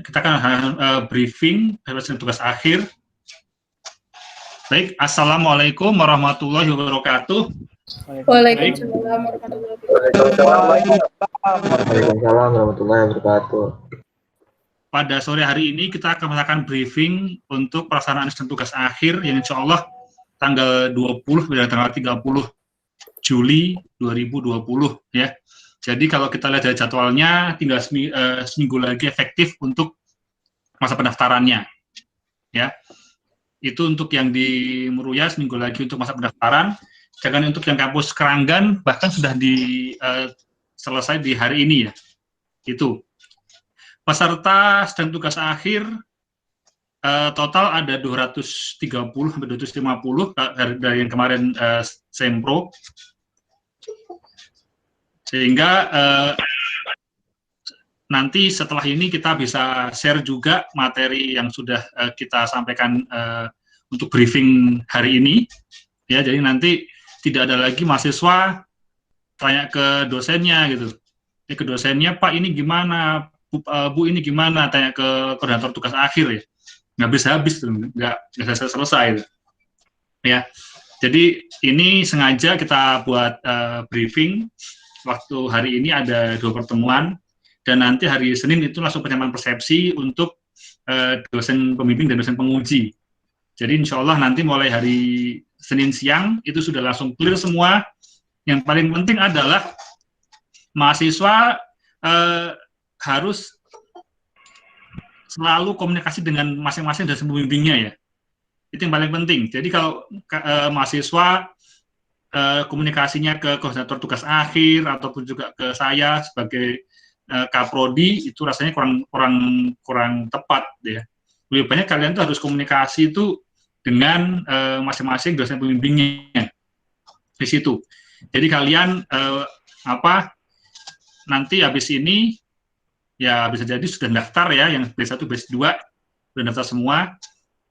kita akan briefing tugas akhir. Baik, Assalamualaikum warahmatullahi wabarakatuh. Waalaikumsalam warahmatullahi wabarakatuh. Pada sore hari ini kita akan melakukan briefing untuk pelaksanaan asesmen tugas akhir yang insya Allah tanggal 20 dan tanggal 30 Juli 2020 ya. Jadi kalau kita lihat dari jadwalnya tinggal seminggu lagi efektif untuk masa pendaftarannya ya. Itu untuk yang di Meruya seminggu lagi untuk masa pendaftaran. Jangan untuk yang kampus Keranggan bahkan sudah selesai di hari ini ya. Itu. Peserta dan tugas akhir total ada 230 sampai 250 dari yang kemarin Sempro. Sehingga nanti setelah ini kita bisa share juga materi yang sudah kita sampaikan untuk briefing hari ini ya. Jadi nanti tidak ada lagi mahasiswa tanya ke dosennya gitu, ke dosennya, Pak ini gimana, Bu ini gimana, tanya ke koordinator tugas akhir ya, nggak bisa habis tuh, nggak selesai gitu. Ya. Jadi ini sengaja kita buat briefing. Waktu hari ini ada 2 pertemuan, dan nanti hari Senin itu langsung penyampaian persepsi untuk dosen pembimbing dan dosen penguji. Jadi insya Allah nanti mulai hari Senin siang itu sudah langsung clear semua. Yang paling penting adalah mahasiswa harus selalu komunikasi dengan masing-masing dosen pembimbingnya ya. Itu yang paling penting. Jadi kalau mahasiswa komunikasinya ke koordinator tugas akhir ataupun juga ke saya sebagai Kaprodi itu rasanya kurang tepat ya. Lebih banyak kalian tuh harus komunikasi itu dengan masing-masing dosen pembimbingnya di situ. Jadi kalian nanti habis ini ya bisa jadi sudah daftar ya, yang B1 B2 sudah daftar semua.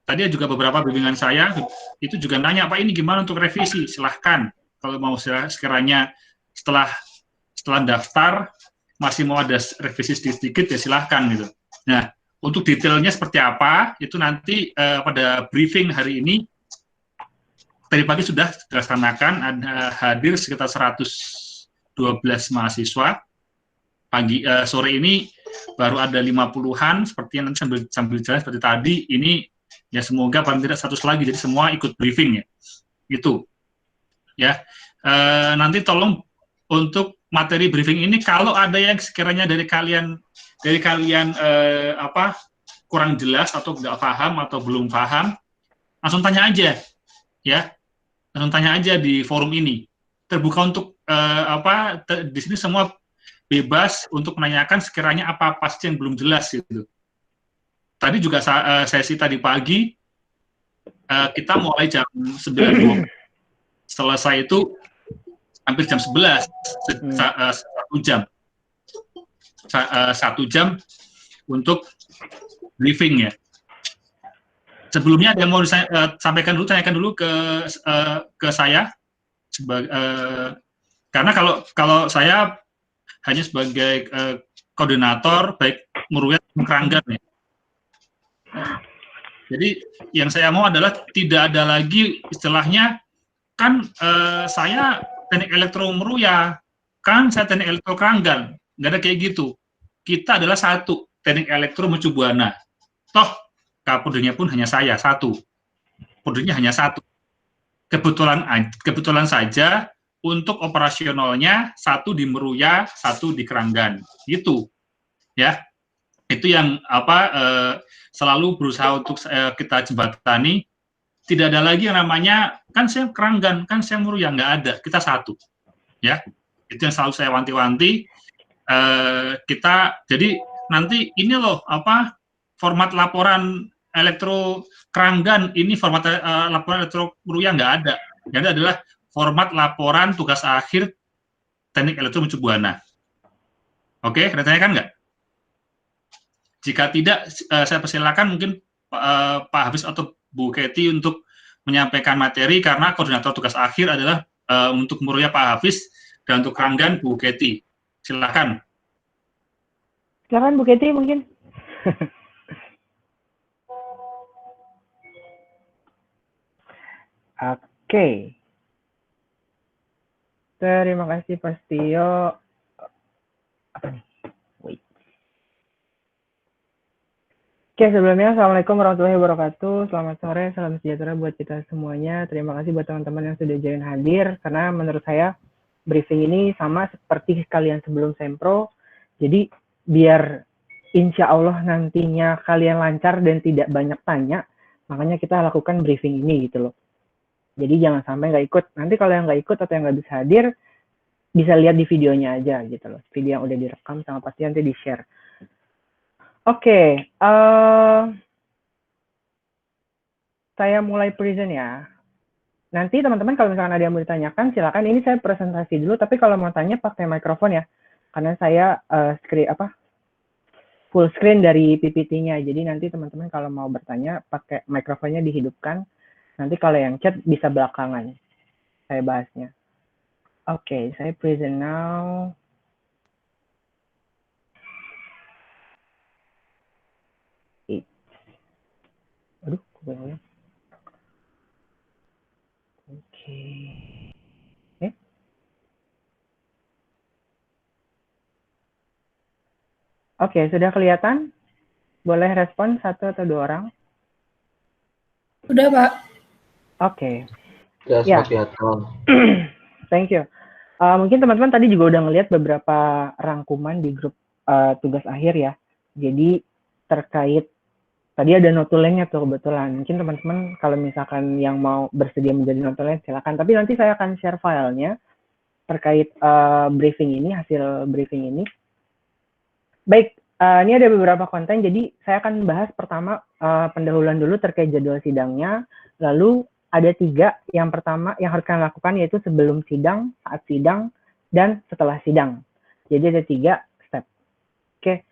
Tadi juga beberapa bimbingan saya itu juga nanya, Pak ini gimana untuk revisi? Silahkan, kalau mau sekiranya setelah daftar masih mau ada revisi sedikit ya silahkan gitu. Nah, untuk detailnya seperti apa itu nanti pada briefing hari ini tadi pagi sudah dilaksanakan, ada hadir sekitar 112 mahasiswa. Sore ini baru ada 50-an seperti yang nanti sambil jalan seperti tadi ini. Ya semoga paling tidak 100 lagi, jadi semua ikut briefing ya. Itu. Ya. Nanti tolong untuk materi briefing ini kalau ada yang sekiranya dari kalian kurang jelas atau nggak paham atau belum paham, langsung tanya aja. Ya. Langsung tanya aja di forum ini. Terbuka untuk di sini semua bebas untuk menanyakan sekiranya apa sih yang belum jelas gitu. Tadi juga sesi tadi pagi kita mulai jam 9.20, selesai itu hampir jam 11, 1 jam. 1 jam untuk briefing ya. Sebelumnya ada yang mau tanyakan dulu ke saya karena kalau saya hanya sebagai koordinator baik Meruya Keranggan ya. Jadi yang saya mau adalah tidak ada lagi istilahnya kan saya teknik elektro Meruya, kan saya teknik elektro Keranggan, nggak ada kayak gitu. Kita adalah satu teknik elektro Mercu Buana. Toh kapodenya pun hanya saya satu, podenya hanya satu. Kebetulan saja untuk operasionalnya satu di Meruya, satu di Keranggan, gitu ya. Itu yang selalu berusaha untuk kita jembatani. Tidak ada lagi yang namanya kan saya Keranggan, kan saya Meruya, nggak ada, kita satu ya. Itu yang selalu saya wanti-wanti. Jadi nanti ini loh format laporan elektro Keranggan, ini format laporan elektro Meruya, nggak ada. Yang ada adalah format laporan tugas akhir teknik elektro Mercu Buana. Oke, ada tanyakan nggak? Jika tidak, saya persilakan mungkin Pak Hafiz atau Bu Kety untuk menyampaikan materi, karena koordinator tugas akhir adalah untuk Meruya Pak Hafiz dan untuk Keranggan Bu Kety. Silakan. Silakan Bu Kety mungkin. Oke. Terima kasih Pak Tio. Apa nih? Wait. Oke, sebelumnya Assalamualaikum warahmatullahi wabarakatuh. Selamat sore, salam sejahtera buat kita semuanya. Terima kasih buat teman-teman yang sudah join hadir, karena menurut saya briefing ini sama seperti kalian sebelum Sempro. Jadi biar insya Allah nantinya kalian lancar dan tidak banyak tanya, makanya kita lakukan briefing ini gitu loh. Jadi jangan sampai nggak ikut. Nanti kalau yang nggak ikut atau yang nggak bisa hadir, bisa lihat di videonya aja gitu loh. Video yang udah direkam sama pasti nanti di-share. Oke, saya mulai present ya. Nanti teman-teman kalau misalkan ada yang mau ditanyakan, silakan. Ini saya presentasi dulu, tapi kalau mau tanya pakai mikrofon ya. Karena saya full screen dari PPT-nya. Jadi nanti teman-teman kalau mau bertanya pakai mikrofonnya dihidupkan. Nanti kalau yang chat bisa belakangan saya bahasnya. Oke, saya present now. Aduh, kebanyakan. Oke. Oke, sudah kelihatan? Boleh respon satu atau dua orang? Udah, Pak. Oke. Ya, kelihatan. Thank you. Mungkin teman-teman tadi juga udah ngelihat beberapa rangkuman di grup tugas akhir ya. Jadi terkait, tadi ada notulengnya tuh kebetulan. Mungkin teman-teman kalau misalkan yang mau bersedia menjadi notuleng silakan. Tapi nanti saya akan share filenya terkait briefing ini, hasil briefing ini. Baik, ini ada beberapa konten, jadi saya akan bahas pertama pendahuluan dulu terkait jadwal sidangnya, lalu ada 3, yang pertama yang harus kalian lakukan yaitu sebelum sidang, saat sidang, dan setelah sidang. Jadi ada 3 step. Oke,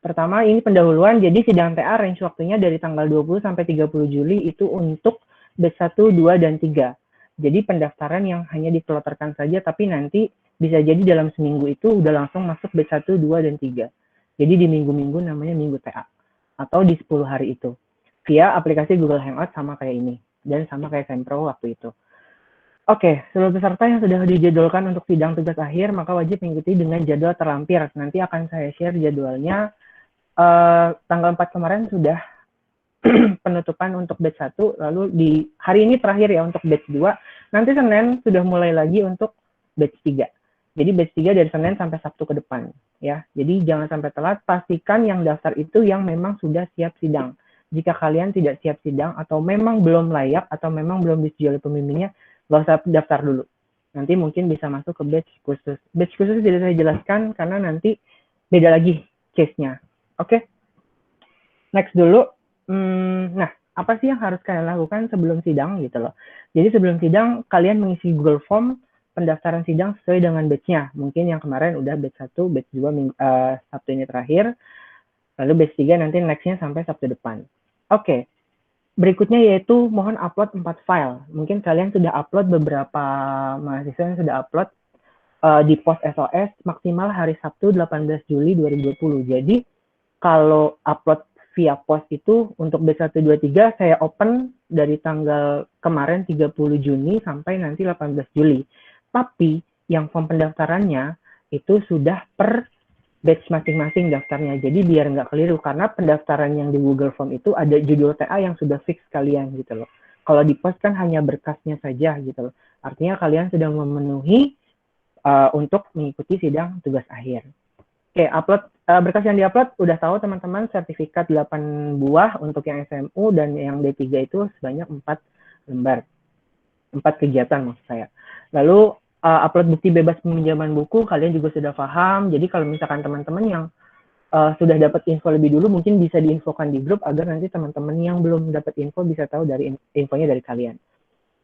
pertama ini pendahuluan, jadi sidang TA range waktunya dari tanggal 20 sampai 30 Juli itu untuk batch 1, 2, dan 3. Jadi pendaftaran yang hanya dikeloterkan saja, tapi nanti bisa jadi dalam seminggu itu udah langsung masuk batch 1, 2, dan 3. Jadi di minggu-minggu namanya minggu TA atau di 10 hari itu via aplikasi Google Hangout sama kayak ini dan sama kayak Sempro waktu itu. Oke, seluruh peserta yang sudah dijadwalkan untuk sidang tugas akhir maka wajib mengikuti dengan jadwal terlampir. Nanti akan saya share jadwalnya. Tanggal 4 kemarin sudah penutupan untuk batch 1, lalu di hari ini terakhir ya untuk batch 2. Nanti Senin sudah mulai lagi untuk batch 3. Jadi batch 3 dari Senin sampai Sabtu ke depan ya. Jadi jangan sampai telat, pastikan yang daftar itu yang memang sudah siap sidang. Jika kalian tidak siap sidang atau memang belum layak atau memang belum disetujui oleh pembimbingnya, nggak usah daftar dulu. Nanti mungkin bisa masuk ke batch khusus. Batch khusus tidak saya jelaskan karena nanti beda lagi case-nya. Oke. Next dulu. Nah, apa sih yang harus kalian lakukan sebelum sidang gitu loh. Jadi sebelum sidang kalian mengisi Google Form pendaftaran sidang sesuai dengan batch-nya. Mungkin yang kemarin udah batch 1, batch 2 Sabtu ini terakhir. Lalu batch 3 nanti next-nya sampai Sabtu depan. Oke. Berikutnya yaitu mohon upload 4 file. Mungkin kalian sudah upload, beberapa mahasiswa yang sudah upload di post SOS maksimal hari Sabtu 18 Juli 2020. Jadi kalau upload via post itu untuk batch 1, 2, 3 saya open dari tanggal kemarin 30 Juni sampai nanti 18 Juli. Tapi yang form pendaftarannya itu sudah per batch masing-masing daftarnya. Jadi biar nggak keliru, karena pendaftaran yang di Google Form itu ada judul TA yang sudah fix kalian gitu loh. Kalau di post kan hanya berkasnya saja gitu loh. Artinya kalian sudah memenuhi untuk mengikuti sidang tugas akhir. Oke, upload berkas yang diupload udah tahu teman-teman, sertifikat 8 buah untuk yang SMU dan yang D3 itu sebanyak 4 lembar. 4 kegiatan maksud saya. Lalu upload bukti bebas peminjaman buku, kalian juga sudah paham. Jadi kalau misalkan teman-teman yang sudah dapat info lebih dulu, mungkin bisa diinfokan di grup agar nanti teman-teman yang belum dapat info bisa tahu dari infonya dari kalian.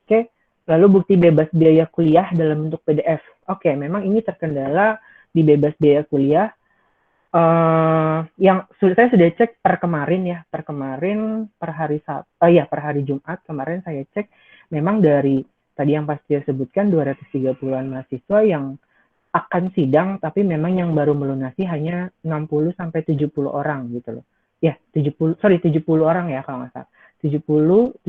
Oke, lalu bukti bebas biaya kuliah dalam bentuk PDF. Oke, memang ini terkendala di bebas biaya kuliah. Yang saya sudah cek per kemarin per hari Jumat kemarin saya cek, memang dari tadi yang pasti saya sebutkan 230-an mahasiswa yang akan sidang, tapi memang yang baru melunasi hanya 60 sampai 70 orang gitu loh. Ya, 70 orang ya kalau nggak salah. 75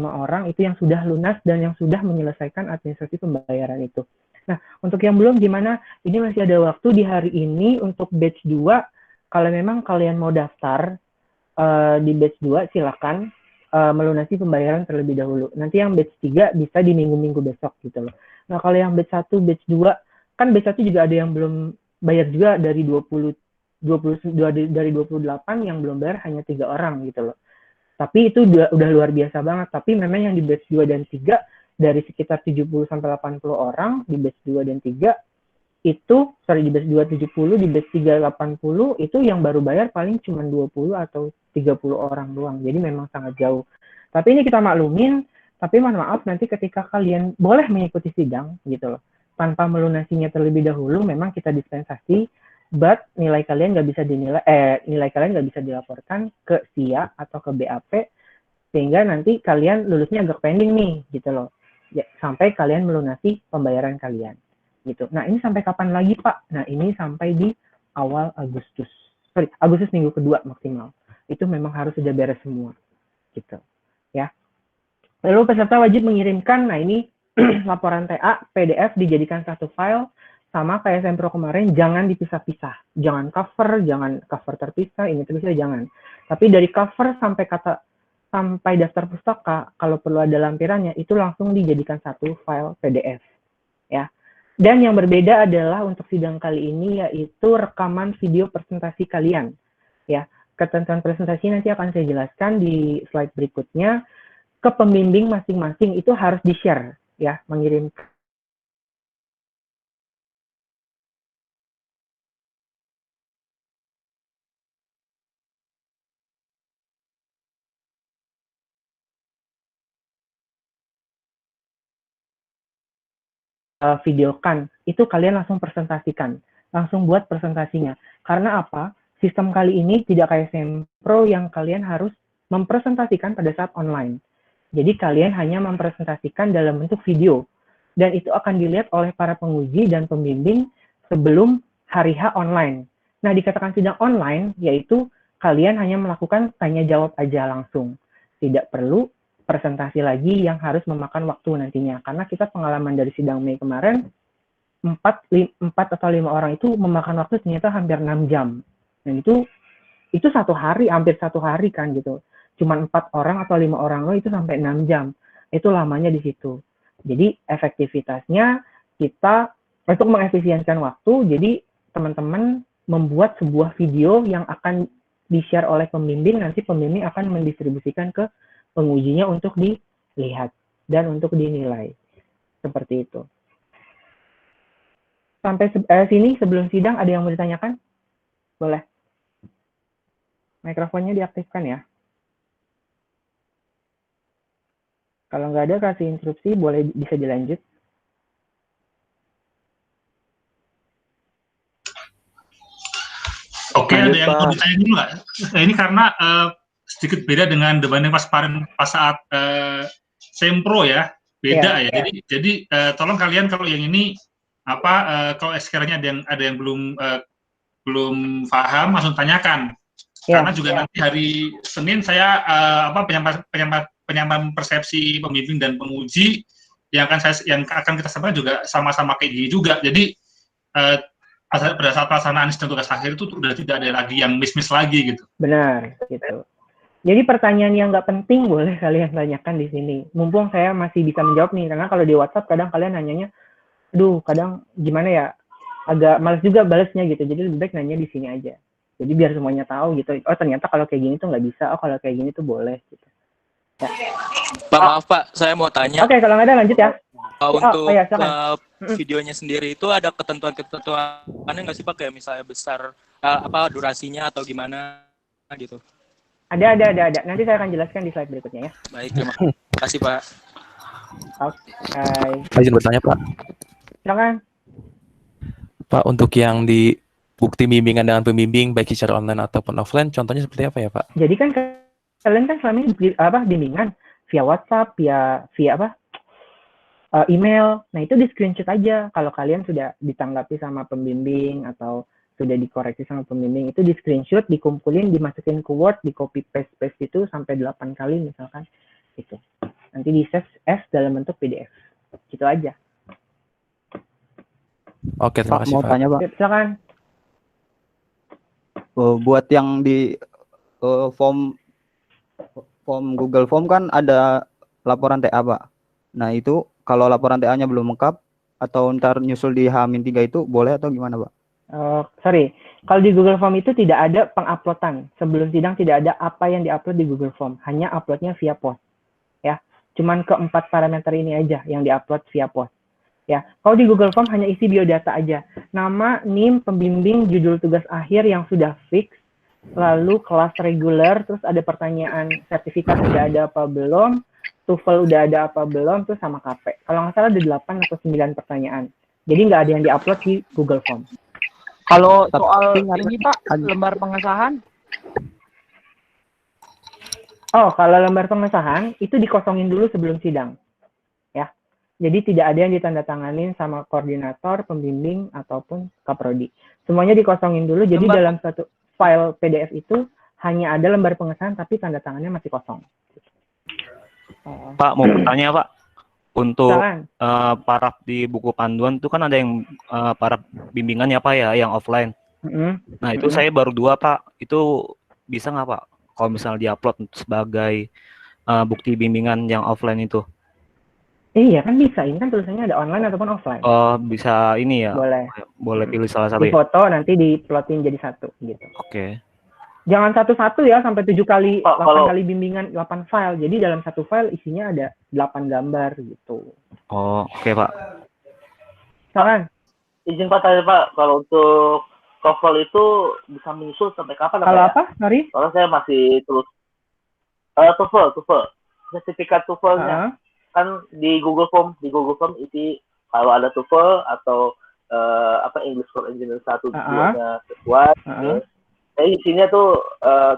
orang itu yang sudah lunas dan yang sudah menyelesaikan administrasi pembayaran itu. Nah, untuk yang belum gimana? Ini masih ada waktu di hari ini untuk batch 2. Kalau memang kalian mau daftar di batch 2, silakan melunasi pembayaran terlebih dahulu. Nanti yang batch 3 bisa di minggu-minggu besok gitu loh. Nah, kalau yang batch 1, batch 2, kan batch 1 juga ada yang belum bayar juga dari 28 yang belum bayar hanya 3 orang gitu loh. Tapi itu udah luar biasa banget. Tapi memang yang di batch 2 dan 3 dari sekitar 70-80 orang di batch 2 dan 3 itu, di batch 2 70, di batch 3 80 itu yang baru bayar paling cuma 20 atau 30 orang doang. Jadi memang sangat jauh. Tapi ini kita maklumin, tapi mohon maaf nanti ketika kalian boleh mengikuti sidang gitu loh. Tanpa melunasinya terlebih dahulu memang kita dispensasi, but nilai kalian nggak bisa dilaporkan ke SIA atau ke BAP sehingga nanti kalian lulusnya agak pending nih gitu loh ya, sampai kalian melunasi pembayaran kalian gitu. Nah ini sampai kapan lagi Pak? Nah ini sampai di awal Agustus minggu kedua maksimal. Itu memang harus sudah beres semua gitu ya. Lalu peserta wajib mengirimkan, nah ini laporan TA PDF dijadikan satu file. Sama kayak Sempro kemarin, jangan dipisah-pisah. Jangan cover terpisah, ini terpisah, jangan. Tapi dari cover sampai daftar pustaka, kalau perlu ada lampirannya, itu langsung dijadikan satu file PDF. Ya. Dan yang berbeda adalah untuk sidang kali ini, yaitu rekaman video presentasi kalian. Ya. Ketentuan presentasi nanti akan saya jelaskan di slide berikutnya. Ke pembimbing masing-masing itu harus di-share, ya, mengirim videokan, itu kalian langsung presentasikan, langsung buat presentasinya. Karena apa? Sistem kali ini tidak kayak Sempro yang kalian harus mempresentasikan pada saat online. Jadi kalian hanya mempresentasikan dalam bentuk video, dan itu akan dilihat oleh para penguji dan pembimbing sebelum hari H online. Nah, dikatakan sidang online, yaitu kalian hanya melakukan tanya jawab aja langsung. Tidak perlu presentasi lagi yang harus memakan waktu nantinya. Karena kita pengalaman dari sidang Mei kemarin, 4 atau 5 orang itu memakan waktu ternyata hampir 6 jam. Dan itu hampir satu hari kan gitu. Cuma 4 orang atau 5 orang loh itu sampai 6 jam. Itu lamanya di situ. Jadi efektivitasnya kita untuk mengefisienkan waktu, jadi teman-teman membuat sebuah video yang akan di-share oleh pembimbing, nanti pembimbing akan mendistribusikan ke pengujinya untuk dilihat dan untuk dinilai. Seperti itu. Sampai sini sebelum sidang ada yang mau ditanyakan? Boleh. Mikrofonnya diaktifkan ya. Kalau nggak ada kasih instruksi, bisa dilanjut. Oke, ada yang mau ditanya dulu nggak? Ini karena sedikit beda dengan dibanding pas saat Sempro ya, beda ya. Jadi tolong kalian kalau yang ini kalau sekiranya ada yang belum paham langsung tanyakan. Karena juga nanti hari Senin saya penyampaian persepsi pembimbing dan penguji yang akan kita sampaikan juga sama-sama kayak gini juga. Jadi pada saat pelaksanaan sidang tugas akhir itu udah tidak ada lagi yang miss lagi gitu. Benar, gitu. Jadi pertanyaan yang nggak penting boleh kalian tanyakan di sini. Mumpung saya masih bisa menjawab nih, karena kalau di WhatsApp kadang kalian nanyanya, aduh kadang gimana ya, agak males juga balasnya gitu. Jadi lebih baik nanya di sini aja. Jadi biar semuanya tahu gitu. Oh ternyata kalau kayak gini tuh nggak bisa, oh kalau kayak gini tuh boleh gitu. Ya. Pak maaf Pak, saya mau tanya. Oke, kalau nggak ada lanjut ya. Untuk videonya sendiri itu ada ketentuan-ketentuannya nggak sih Pak, kayak misalnya besar durasinya atau gimana gitu? Ada. Nanti saya akan jelaskan di slide berikutnya ya. Baik, terima kasih Pak. Oke. Izin bertanya Pak. Silakan. Pak, untuk yang di bukti bimbingan dengan pembimbing baik secara online ataupun offline, contohnya seperti apa ya Pak? Jadi kan kalian kan selama ini bimbingan via WhatsApp, via email. Nah itu di screenshot aja kalau kalian sudah ditanggapi sama pembimbing atau sudah dikoreksi sama pembimbing itu di screenshot, dikumpulin, dimasukin ke Word, di copy paste itu sampai 8 kali misalkan itu. Nanti di save as dalam bentuk PDF. Gitu aja. Oke, terima kasih mau Pak. tanya Pak. Silakan. Buat yang di form Google Form kan ada laporan TA Pak. Nah itu kalau laporan TA-nya belum lengkap atau ntar nyusul di H-3 itu boleh atau gimana Pak? Sorry, kalau di Google Form itu tidak ada penguploadan. Sebelum sidang tidak ada apa yang diupload di Google Form, hanya uploadnya via post. Ya, cuman keempat parameter ini aja yang diupload via post. Ya, kalau di Google Form hanya isi biodata aja, nama, NIM, pembimbing, judul tugas akhir yang sudah fix, lalu kelas reguler, terus ada pertanyaan sertifikat udah ada apa belum, TOEFL udah ada apa belum, terus sama KP. Kalau nggak salah ada 8 atau 9 pertanyaan. Jadi nggak ada yang diupload di Google Form. Kalau soal ini Pak, lembar pengesahan? Oh, kalau lembar pengesahan, itu dikosongin dulu sebelum sidang. Ya. Jadi tidak ada yang ditandatanganin sama koordinator, pembimbing, ataupun kaprodi. Semuanya dikosongin dulu, jadi dalam satu file PDF itu hanya ada lembar pengesahan, tapi tanda tangannya masih kosong. Pak, mau bertanya Pak. Untuk paraf di buku panduan itu kan ada yang paraf bimbingan ya Pak ya, yang offline. Nah itu saya baru 2 Pak. Itu bisa nggak Pak? Kalau misalnya diupload sebagai bukti bimbingan yang offline itu? Iya kan bisa, ini kan tulisannya ada online ataupun offline. Oh bisa ini ya? Boleh pilih salah satu di foto, nanti diplotin jadi satu gitu. Oke. Jangan satu-satu ya, sampai 7 kali, 8 kali bimbingan, 8 file. Jadi dalam satu file isinya ada 8 gambar gitu. Oh oke Pak. Silakan. Izin Pak tanya Pak, kalau untuk TOEFL itu bisa menyusul sampai kapan? Kalau apa? Sorry? Kalau saya masih terus TOEFL, sertifikat TOEFL-nya. Kan di Google Form isi kalau ada TOEFL atau English for Engineer 1-2-nya sesuai. Isinya tuh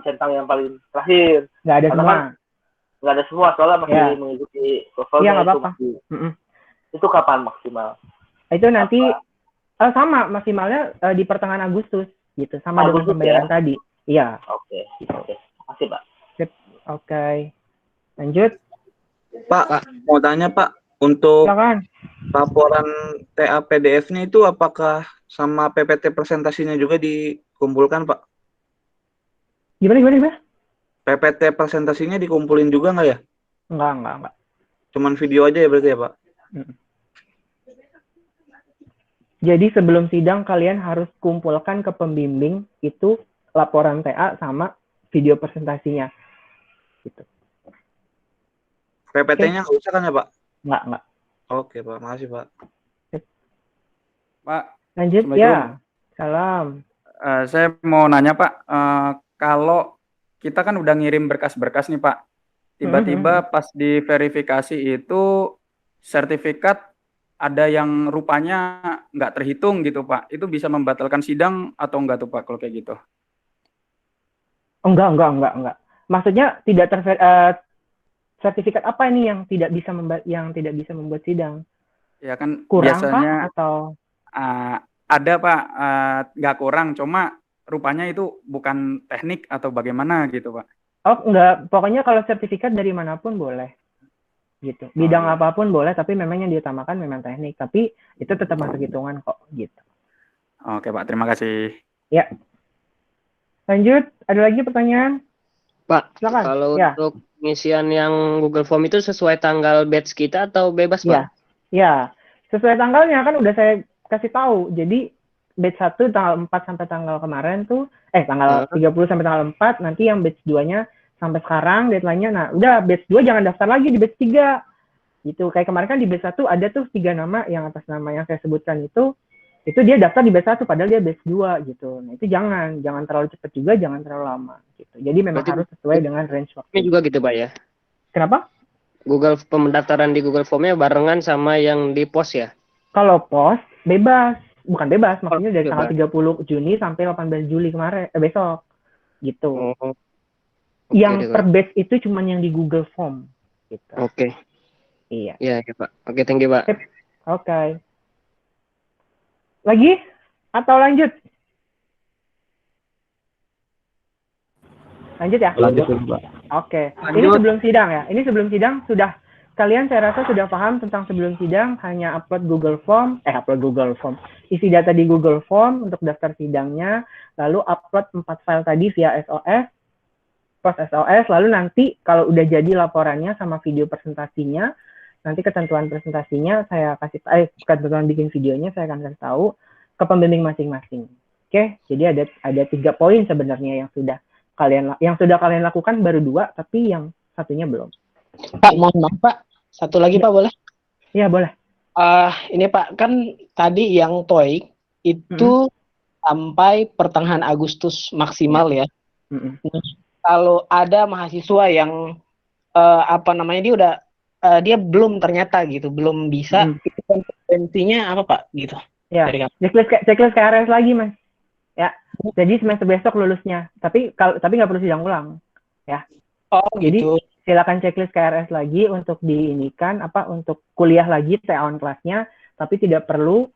centang yang paling terakhir. Nggak ada semua. Nggak ada semua, soalnya masih mengikuti TOEFL. Iya, nggak apa-apa. Itu kapan maksimal? Itu nanti sama maksimalnya di pertengahan Agustus gitu, sama dengan pembayaran tadi. Iya. Oke. Makasih Pak. Oke. Lanjut. Pak, mau tanya Pak, untuk Silakan. laporan TA PDF-nya itu apakah sama PPT presentasinya juga dikumpulkan Pak? Gimana? PPT presentasinya dikumpulin juga nggak ya? Enggak. Cuman video aja ya berarti ya Pak? Jadi sebelum sidang kalian harus kumpulkan ke pembimbing itu laporan TA sama video presentasinya. Gitu. PPT-nya nggak usah kan ya Pak? Nggak. Oke Pak, makasih Pak. Pak. Lanjut ya. Salam. Saya mau nanya Pak, kalau kita kan udah ngirim berkas-berkas nih Pak, tiba-tiba pas diverifikasi itu sertifikat ada yang rupanya nggak terhitung gitu Pak, itu bisa membatalkan sidang atau enggak tuh Pak kalau kayak gitu? Enggak. Maksudnya tidak sertifikat apa ini yang tidak bisa membuat sidang? Ya kan kurang biasanya Pak, atau ada Pak, nggak kurang, cuma rupanya itu bukan teknik atau bagaimana gitu Pak? Oh enggak, pokoknya kalau sertifikat dari manapun boleh, gitu. Bidang apapun boleh, tapi memang yang diutamakan memang teknik, tapi itu tetap masuk hitungan kok, gitu. Oke Pak, terima kasih. Ya. Lanjut, ada lagi pertanyaan? Pak, silakan. Kalau untuk pengisian yang Google Form itu sesuai tanggal batch kita atau bebas Pak? Ya, sesuai tanggalnya kan udah saya kasih tahu. Jadi batch 1 tanggal 4 sampai tanggal kemarin tuh, tanggal 30 sampai tanggal 4, nanti yang batch 2-nya sampai sekarang deadline-nya. Nah, udah batch 2 jangan daftar lagi di batch 3. Gitu. Kayak kemarin kan di batch 1 ada tuh 3 nama yang atas nama yang saya sebutkan itu dia daftar di batch 1 padahal dia batch 2 gitu. Nah, itu jangan terlalu cepat juga, jangan terlalu lama gitu. Jadi memang harus sesuai dengan range waktu. Ini juga gitu Pak ya? Kenapa? Google pendaftaran di Google Form-nya barengan sama yang di pos ya? Kalau pos bebas, bukan bebas, maksudnya dari tanggal 30 Juni sampai 18 Juli kemarin, besok gitu. Yang per batch itu cuma yang di Google Form gitu. Oke. Iya. Iya Pak. Oke, thank you Pak. Oke. Lagi atau lanjut? Lanjut ya? Lanjut, Pak. Oke. Ini sebelum sidang ya. Ini sebelum sidang sudah kalian saya rasa sudah paham tentang sebelum sidang hanya upload Google Form, isi data di Google Form untuk daftar sidangnya, lalu upload 4 file tadi via SOS, post SOS, lalu nanti kalau udah jadi laporannya sama video presentasinya, nanti ketentuan presentasinya saya kasih, ketentuan bikin videonya saya akan kasih tahu ke pembimbing masing-masing. Oke, jadi ada 3 poin sebenarnya yang sudah kalian lakukan baru 2, tapi yang satunya belum. Pak, mohon maaf Pak, satu lagi Pak boleh? Iya boleh. Ini Pak, kan tadi yang TOEIC itu sampai pertengahan Agustus maksimal ya. Nah, kalau ada mahasiswa yang dia belum ternyata gitu, belum bisa, itu konsekuensinya apa Pak gitu? Ya, checklist KRS lagi Mas. Ya, jadi semester besok lulusnya, tapi nggak perlu sidang ulang, ya. Oh, jadi gitu. Silakan checklist KRS lagi untuk diinikan untuk kuliah lagi TA on kelasnya, tapi tidak perlu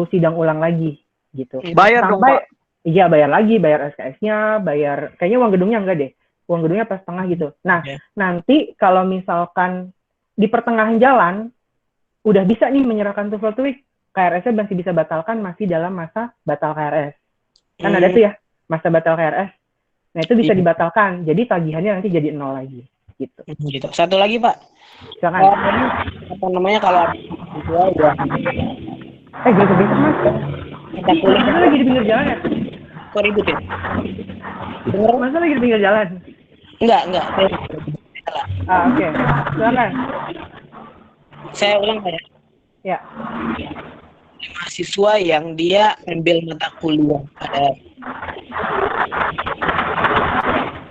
sidang ulang lagi gitu. Bayar dong, Pak. Iya, bayar lagi, bayar SKS-nya, bayar kayaknya uang gedungnya enggak deh. Uang gedungnya pas setengah gitu. Nah, nanti kalau misalkan di pertengahan jalan udah bisa nih menyerahkan TOEFL TOEIC, KRS-nya masih bisa batalkan, masih dalam masa batal KRS. Kan ada tuh ya, masa batal KRS. Nah, itu bisa dibatalkan. Jadi tagihannya nanti jadi 0 lagi. Gitu. Satu lagi, Pak. Silakan. Kalau ya. Besok Mas. Kita kuliah. Masa lagi di pinggir jalan ya? Kok ribut ya? Masa lagi di pinggir jalan? Enggak. Oke. Silakan. Saya ulang, Pak ya. Ya. Mahasiswa yang dia ambil mata kuliah pada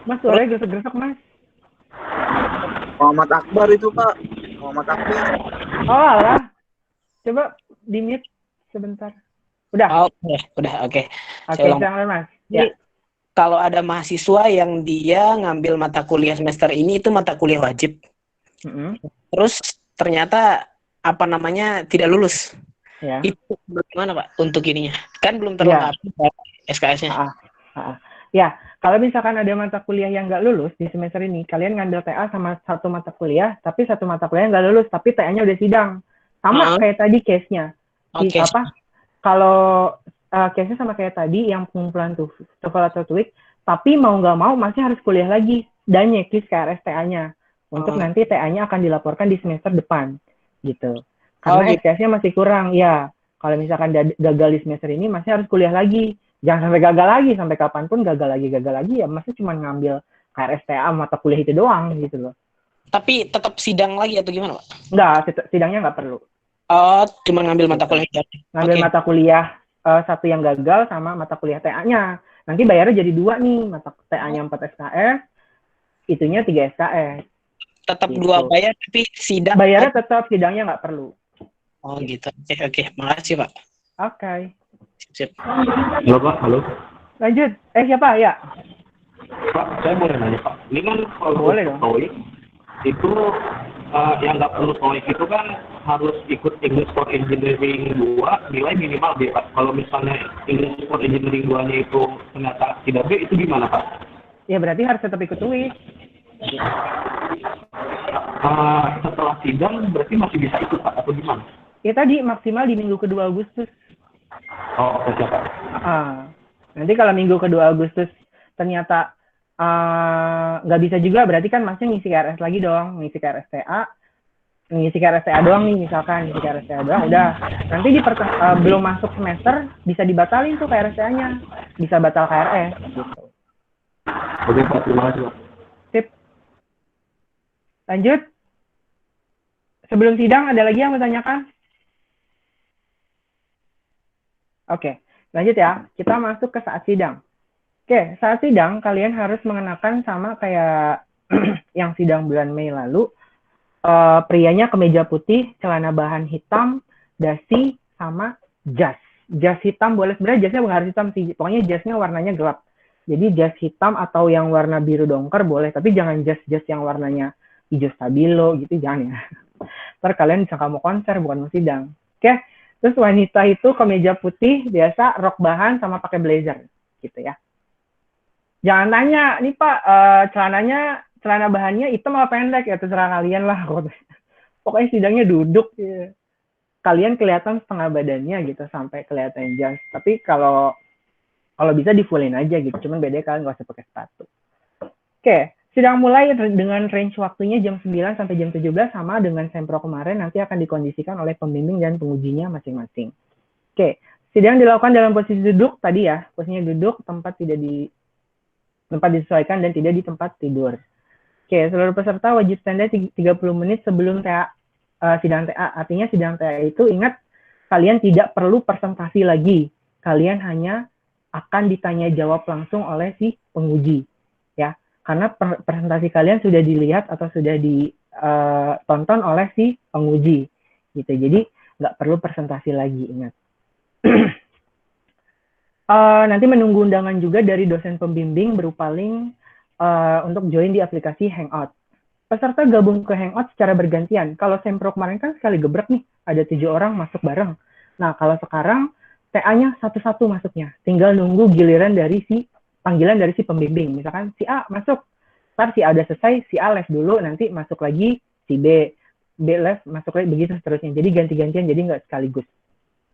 Mas, boleh gesek-gesek Mas. Muhammad Akbar itu Pak. Muhammad Akbar. Oh alah. Coba di-mute sebentar. Udah? Udah, oke. Oke, silakan Mas. Ya. Kalau ada mahasiswa yang dia ngambil mata kuliah semester ini, itu mata kuliah wajib. Terus ternyata tidak lulus. Ya. Itu bagaimana Pak untuk ininya? Kan belum terlengkapi SKS-nya. Ya, kalau misalkan ada mata kuliah yang nggak lulus di semester ini, kalian ngambil TA sama satu mata kuliah, tapi satu mata kuliah nggak lulus, tapi TA-nya udah sidang. Sama kayak tadi case-nya. Kalau case-nya sama kayak tadi, yang pengumpulan TOEFL atau TOEIC, tapi mau nggak mau masih harus kuliah lagi, dan nyeklis KRS TA-nya. Untuk nanti TA-nya akan dilaporkan di semester depan. Gitu. Karena SKS-nya masih kurang, ya. Kalau misalkan gagal di semester ini, masih harus kuliah lagi. Jangan sampai gagal lagi, sampai kapanpun gagal lagi, ya masih cuma ngambil KRS-TA mata kuliah itu doang, gitu loh. Tapi tetap sidang lagi atau gimana, Pak? Enggak, sidangnya nggak perlu. Oh, cuma ngambil mata kuliah. Ngambil mata kuliah, satu yang gagal sama mata kuliah TA-nya. Nanti bayarnya jadi 2 nih, mata TA-nya 4 SKS, itunya 3 SKS. Tetap gitu. 2 bayar, tapi sidang? Bayarnya tetap, sidangnya nggak perlu. Oh gitu, oke. Makasih Pak. Oke. Sip. Halo Pak, halo. Lanjut. Siapa? Ya. Pak, saya boleh nanya Pak. Ini kan kalau TOEIC itu yang nggak perlu TOEIC itu kan harus ikut English for Engineering 2 nilai minimal B Pak. Kalau misalnya English for Engineering 2-nya itu ternyata tidak B, itu gimana Pak? Ya berarti harus tetap ikut TOEIC. Setelah sidang berarti masih bisa ikut Pak atau gimana? Ya tadi maksimal di minggu kedua Agustus. Oh, oke Pak. Nanti kalau minggu kedua Agustus ternyata nggak bisa juga, berarti kan masnya ngisi KRS lagi dong, ngisi KRS TA doang nih, misalkan ngisi KRS TA doang, udah. Nanti belum masuk semester bisa dibatalin tuh KRS TA-nya, bisa batal KRS. Gitu. Oke Pak, terima kasih Pak. Sip. Lanjut. Sebelum sidang ada lagi yang mau tanyakan? Oke, lanjut ya. Kita masuk ke saat sidang. Oke, saat sidang kalian harus mengenakan sama kayak yang sidang bulan Mei lalu. Prianya kemeja putih, celana bahan hitam, dasi, sama jas. Jas hitam boleh, sebenarnya jasnya bukan harus hitam sih. Pokoknya jasnya warnanya gelap. Jadi jas hitam atau yang warna biru dongker boleh, tapi jangan jas-jas yang warnanya hijau stabilo gitu, jangan ya. Ntar kalian bisa mau konser, bukan mau sidang. Oke, terus wanita itu kemeja putih, biasa rok bahan sama pakai blazer, gitu ya. Jangan tanya, nih Pak, celana bahannya hitam apa pendek ya, terserah kalian lah. Pokoknya sidangnya duduk, ya. Kalian kelihatan setengah badannya gitu sampai kelihatan jas. Tapi kalau bisa di fullin aja gitu, cuman bedanya kalian nggak usah pakai sepatu. Oke, sidang mulai dengan range waktunya jam 9 sampai jam 17 sama dengan sempro kemarin, nanti akan dikondisikan oleh pembimbing dan pengujinya masing-masing. Oke, sidang dilakukan dalam posisi duduk tadi ya, posisinya duduk, tempat disesuaikan dan tidak di tempat tidur. Oke, seluruh peserta wajib standby 30 menit sebelum sidang TA. Artinya sidang TA itu ingat, kalian tidak perlu presentasi lagi. Kalian hanya akan ditanya jawab langsung oleh si penguji. Ya, karena presentasi kalian sudah dilihat atau sudah ditonton oleh si penguji. Gitu. Jadi nggak perlu presentasi lagi, ingat. Nanti menunggu undangan juga dari dosen pembimbing berupa link untuk join di aplikasi Hangout. Peserta gabung ke Hangout secara bergantian. Kalau sempro kemarin kan sekali gebrek nih, ada 7 orang masuk bareng. Nah, kalau sekarang TA-nya satu-satu masuknya. Tinggal nunggu panggilan dari si pembimbing. Misalkan si A masuk, ntar si A udah selesai, si A les dulu, nanti masuk lagi si B les, masuk lagi, begitu seterusnya. Jadi ganti-gantian, jadi nggak sekaligus.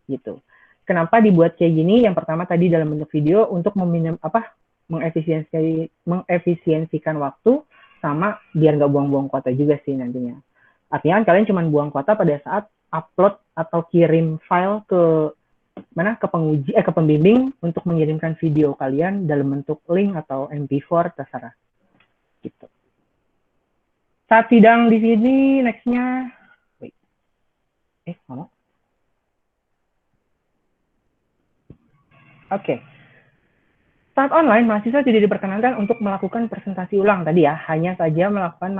Gitu. Kenapa dibuat kayak gini? Yang pertama tadi dalam bentuk video untuk mengefisiensikan waktu, sama biar nggak buang-buang kuota juga sih nantinya. Artinya kalian cuma buang kuota pada saat upload atau kirim file ke penguji, ke pembimbing untuk mengirimkan video kalian dalam bentuk link atau MP4 terserah. Gitu. Saat sidang di sini, nextnya, ngomong. Oke. Saat online, mahasiswa tidak diperkenankan untuk melakukan presentasi ulang tadi ya, hanya saja melakukan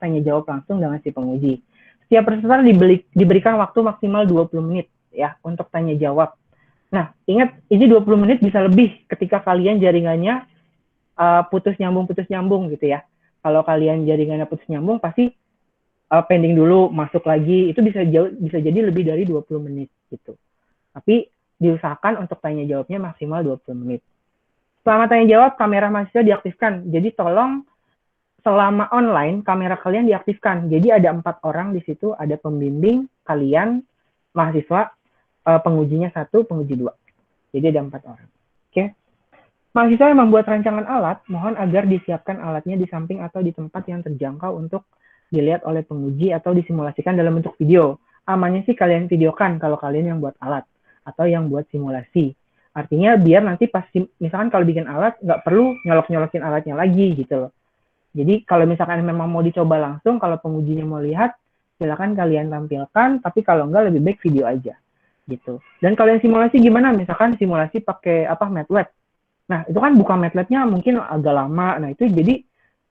tanya jawab langsung dengan si penguji. Setiap peserta diberikan waktu maksimal 20 menit ya untuk tanya jawab. Nah, ingat ini 20 menit bisa lebih ketika kalian jaringannya putus nyambung gitu ya. Kalau kalian jaringannya putus nyambung pasti pending dulu, masuk lagi, itu bisa jadi lebih dari 20 menit gitu. Tapi diusahakan untuk tanya jawabnya maksimal 20 menit. Selama tanya jawab, kamera mahasiswa diaktifkan. Jadi tolong selama online, kamera kalian diaktifkan. Jadi ada 4 orang di situ, ada pembimbing, kalian, mahasiswa, pengujinya 1, penguji 2. Jadi ada 4 orang. Oke. Mahasiswa yang membuat rancangan alat, mohon agar disiapkan alatnya di samping atau di tempat yang terjangkau untuk dilihat oleh penguji atau disimulasikan dalam bentuk video. Amannya sih kalian videokan kalau kalian yang buat alat atau yang buat simulasi. Artinya biar nanti pas, misalkan kalau bikin alat, nggak perlu nyolok-nyolokin alatnya lagi gitu loh. Jadi kalau misalkan memang mau dicoba langsung, kalau pengujinya mau lihat, silakan kalian tampilkan, tapi kalau nggak lebih baik video aja. Gitu. Dan kalian simulasi gimana? Misalkan simulasi pakai MATLAB. Nah, itu kan buka MATLAB-nya mungkin agak lama. Nah, itu jadi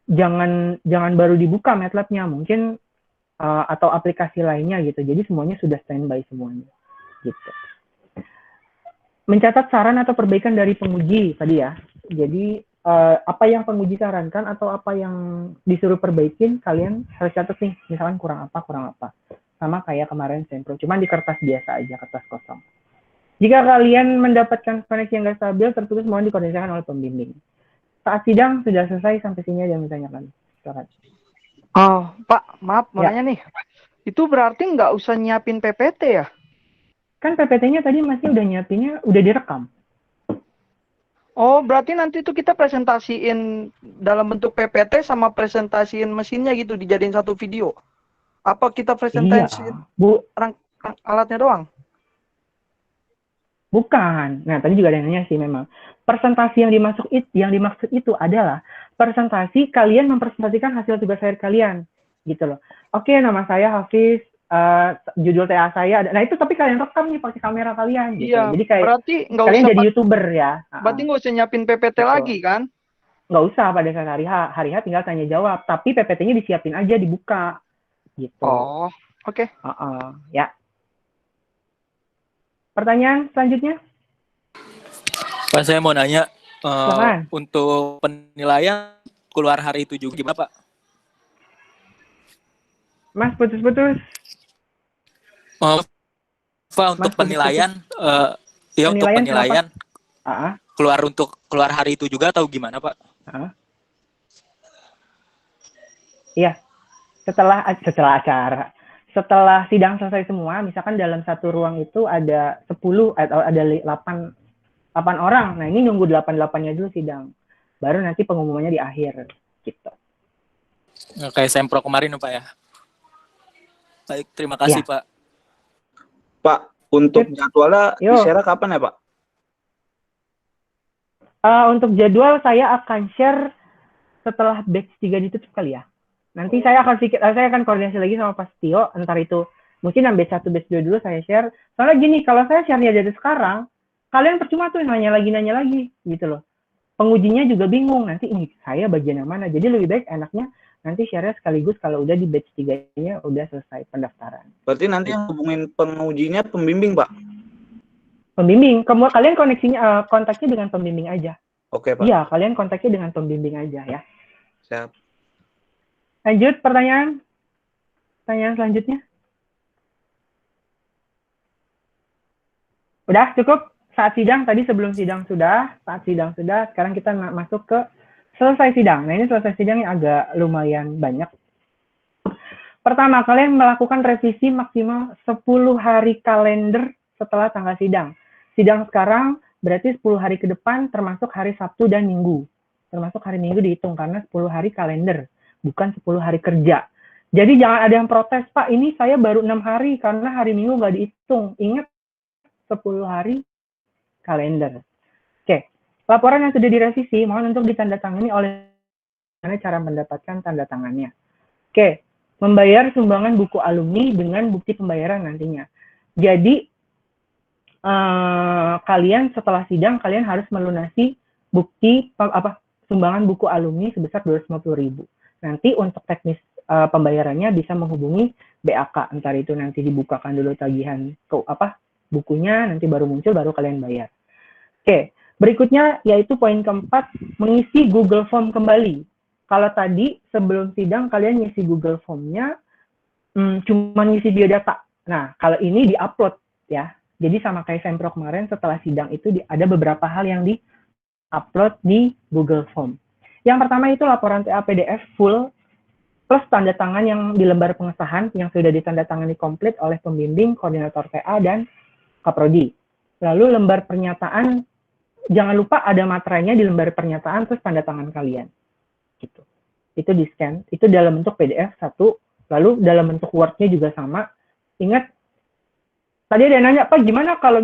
jangan baru dibuka MATLAB-nya, mungkin atau aplikasi lainnya gitu. Jadi semuanya sudah standby semuanya. Gitu. Mencatat saran atau perbaikan dari penguji tadi ya. Jadi apa yang penguji sarankan atau apa yang disuruh perbaikin, kalian harus catat nih. Misalkan kurang apa. Sama kayak kemarin sempro, cuman di kertas biasa aja, kertas kosong. Jika kalian mendapatkan koneksi yang nggak stabil, tertulis mohon dikoordinasikan oleh pembimbing. Saat sidang sudah selesai, sampai sini aja ditanyakan. Silakan. Oh, Pak, maaf mau nanya nih. Itu berarti nggak usah nyiapin PPT ya? Kan PPT-nya tadi masih udah nyiapinnya, udah direkam. Oh, berarti nanti itu kita presentasiin dalam bentuk PPT sama presentasiin mesinnya gitu, dijadiin satu video. Apa kita presentasiin alatnya doang? Bukan. Nah, tadi juga ada yang nanya sih memang. Presentasi yang dimaksud itu adalah presentasi kalian mempresentasikan hasil tugas akhir kalian. Gitu loh. Oke, nama saya Hafiz. Judul TA saya ada. Nah itu tapi kalian rekam nih pakai kamera kalian gitu. Iya, Jadi kayak berarti nggak kalian usah jadi YouTuber ya. Berarti nggak usah nyiapin PPT lagi kan? Nggak usah pada saat hari H tinggal tanya jawab. Tapi PPT-nya disiapin aja, dibuka. Gitu. Oh, oke. Ya. Pertanyaan selanjutnya? Pak, saya mau nanya untuk penilaian keluar hari itu juga gimana Pak? Mas putus-putus. Pak, untuk penilaian, untuk penilaian keluar hari itu juga atau gimana, Pak? Iya, setelah acara, setelah sidang selesai semua, misalkan dalam satu ruang itu ada 10 atau ada 8 orang. Nah, ini nunggu 8-8-nya dulu sidang. Baru nanti pengumumannya di akhir gitu. Kayak Sempro kemarin, Pak ya. Baik, terima kasih, Pak. Pak, untuk jadwalnya di-share kapan ya, Pak? Untuk jadwal saya akan share setelah batch 3 ditutup kali ya. Nanti saya akan koordinasi lagi sama Pak Tio, entar itu mungkin yang batch 1, batch 2 dulu saya share. Soalnya gini, kalau saya share-nya dari sekarang, kalian percuma tuh nanya lagi gitu loh. Pengujinya juga bingung, nanti ini saya bagian yang mana. Jadi lebih baik enaknya nanti share-nya sekaligus kalau udah di batch 3-nya udah selesai pendaftaran. Berarti nanti yang hubungin pengujinya pembimbing, Pak? Pembimbing, kalian kontaknya dengan pembimbing aja. Oke, Pak. Iya, kalian kontaknya dengan pembimbing aja ya. Siap. Lanjut pertanyaan selanjutnya. Udah cukup saat sidang tadi, sebelum sidang sudah, saat sidang sudah, sekarang kita masuk ke selesai sidang. Nah, ini selesai sidang yang agak lumayan banyak. Pertama, kalian melakukan revisi maksimal 10 hari kalender setelah tanggal sidang. Sidang sekarang berarti 10 hari ke depan termasuk hari Sabtu dan Minggu. Termasuk hari Minggu dihitung karena 10 hari kalender, bukan 10 hari kerja. Jadi jangan ada yang protes, Pak, ini saya baru 6 hari karena hari Minggu nggak dihitung. Ingat, 10 hari kalender. Oke, laporan yang sudah direvisi mohon untuk ditandatangani oleh cara mendapatkan tanda tangannya. Oke, membayar sumbangan buku alumni dengan bukti pembayaran nantinya. Jadi kalian setelah sidang kalian harus melunasi bukti sumbangan buku alumni sebesar 250.000. Nanti untuk teknis pembayarannya bisa menghubungi BAK, entar itu nanti dibukakan dulu tagihan bukunya, nanti baru muncul, baru kalian bayar. Oke, berikutnya yaitu poin keempat, mengisi Google Form kembali. Kalau tadi sebelum sidang kalian ngisi Google Form-nya cuma ngisi biodata. Nah, kalau ini di-upload ya. Jadi sama kayak Sempro kemarin, setelah sidang itu ada beberapa hal yang di-upload di Google Form. Yang pertama itu laporan TA PDF full plus tanda tangan yang di lembar pengesahan yang sudah ditandatangani komplit oleh pembimbing, koordinator TA, dan Kaprodi. Lalu lembar pernyataan, jangan lupa ada materainya di lembar pernyataan terus tanda tangan kalian. Gitu. Itu di scan, itu dalam bentuk PDF satu, lalu dalam bentuk Word-nya juga sama. Ingat, tadi ada yang nanya, Pak, gimana kalau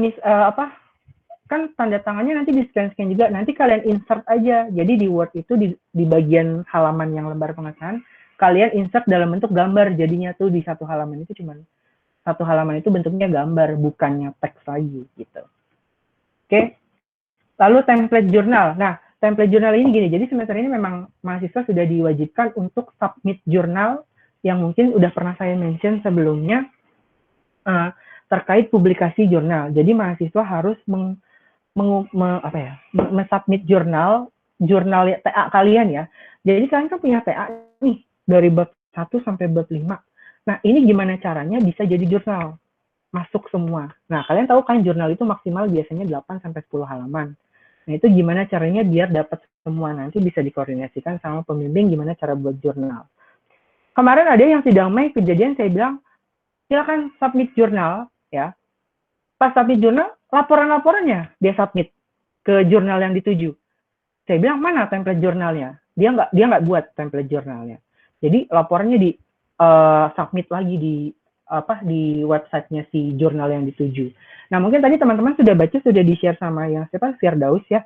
kan tanda tangannya nanti di scan-scan juga, nanti kalian insert aja. Jadi di Word itu di bagian halaman yang lembar pengesahan, kalian insert dalam bentuk gambar, jadinya tuh di satu halaman itu cuman satu halaman itu bentuknya gambar, bukannya teks lagi gitu. Oke. Lalu template jurnal. Nah, template jurnal ini gini, jadi semester ini memang mahasiswa sudah diwajibkan untuk submit jurnal yang mungkin udah pernah saya mention sebelumnya terkait publikasi jurnal. Jadi mahasiswa harus submit jurnal TA kalian ya. Jadi kalian kan punya TA nih dari bab 1 sampai bab 5. Nah, ini gimana caranya bisa jadi jurnal? Masuk semua. Nah, kalian tahu kan jurnal itu maksimal biasanya 8 sampai 10 halaman. Nah, itu gimana caranya biar dapat semua, nanti bisa dikoordinasikan sama pembimbing gimana cara buat jurnal. Kemarin ada yang sidang Mei kejadian saya bilang, silakan submit jurnal ya. Pas submit jurnal, laporan-laporannya dia submit ke jurnal yang dituju. Saya bilang, mana template jurnalnya? Dia nggak buat template jurnalnya. Jadi laporannya di submit lagi di websitenya si jurnal yang dituju. Nah, mungkin tadi teman-teman sudah baca, sudah di-share sama yang Firdaus ya,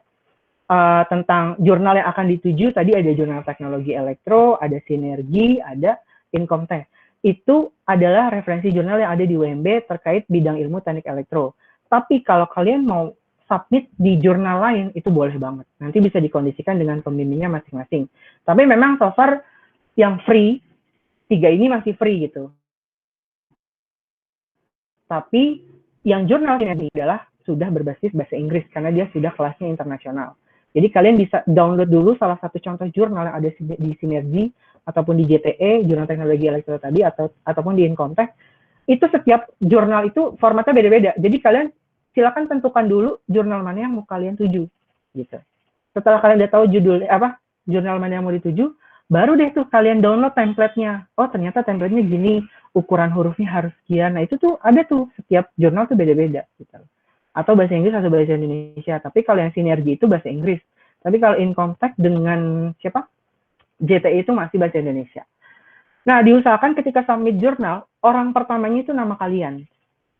tentang jurnal yang akan dituju. Tadi ada jurnal teknologi elektro, ada sinergi, ada Inkomtech. Itu adalah referensi jurnal yang ada di UMB terkait bidang ilmu teknik elektro. Tapi kalau kalian mau submit di jurnal lain, itu boleh banget. Nanti bisa dikondisikan dengan pembimbingnya masing-masing. Tapi memang so far yang free, 3 ini masih free gitu. Tapi yang jurnal ini adalah sudah berbasis bahasa Inggris karena dia sudah kelasnya internasional. Jadi kalian bisa download dulu salah satu contoh jurnal yang ada di Sinergi ataupun di JTE, jurnal teknologi elektro tadi, ataupun di Inkomtech. Itu setiap jurnal itu formatnya beda-beda. Jadi kalian silakan tentukan dulu jurnal mana yang mau kalian tuju. gitu. Setelah kalian udah tahu judul jurnal mana yang mau dituju, baru deh tuh kalian download template-nya. Oh, ternyata template-nya gini, ukuran hurufnya harus sekian. Nah, itu tuh ada tuh, setiap jurnal tuh beda-beda gitu. Atau bahasa Inggris atau bahasa Indonesia. Tapi kalau yang sinergi itu bahasa Inggris. Tapi kalau Incomtech dengan JTI itu masih bahasa Indonesia. Nah, diusahakan ketika submit jurnal, orang pertamanya itu nama kalian.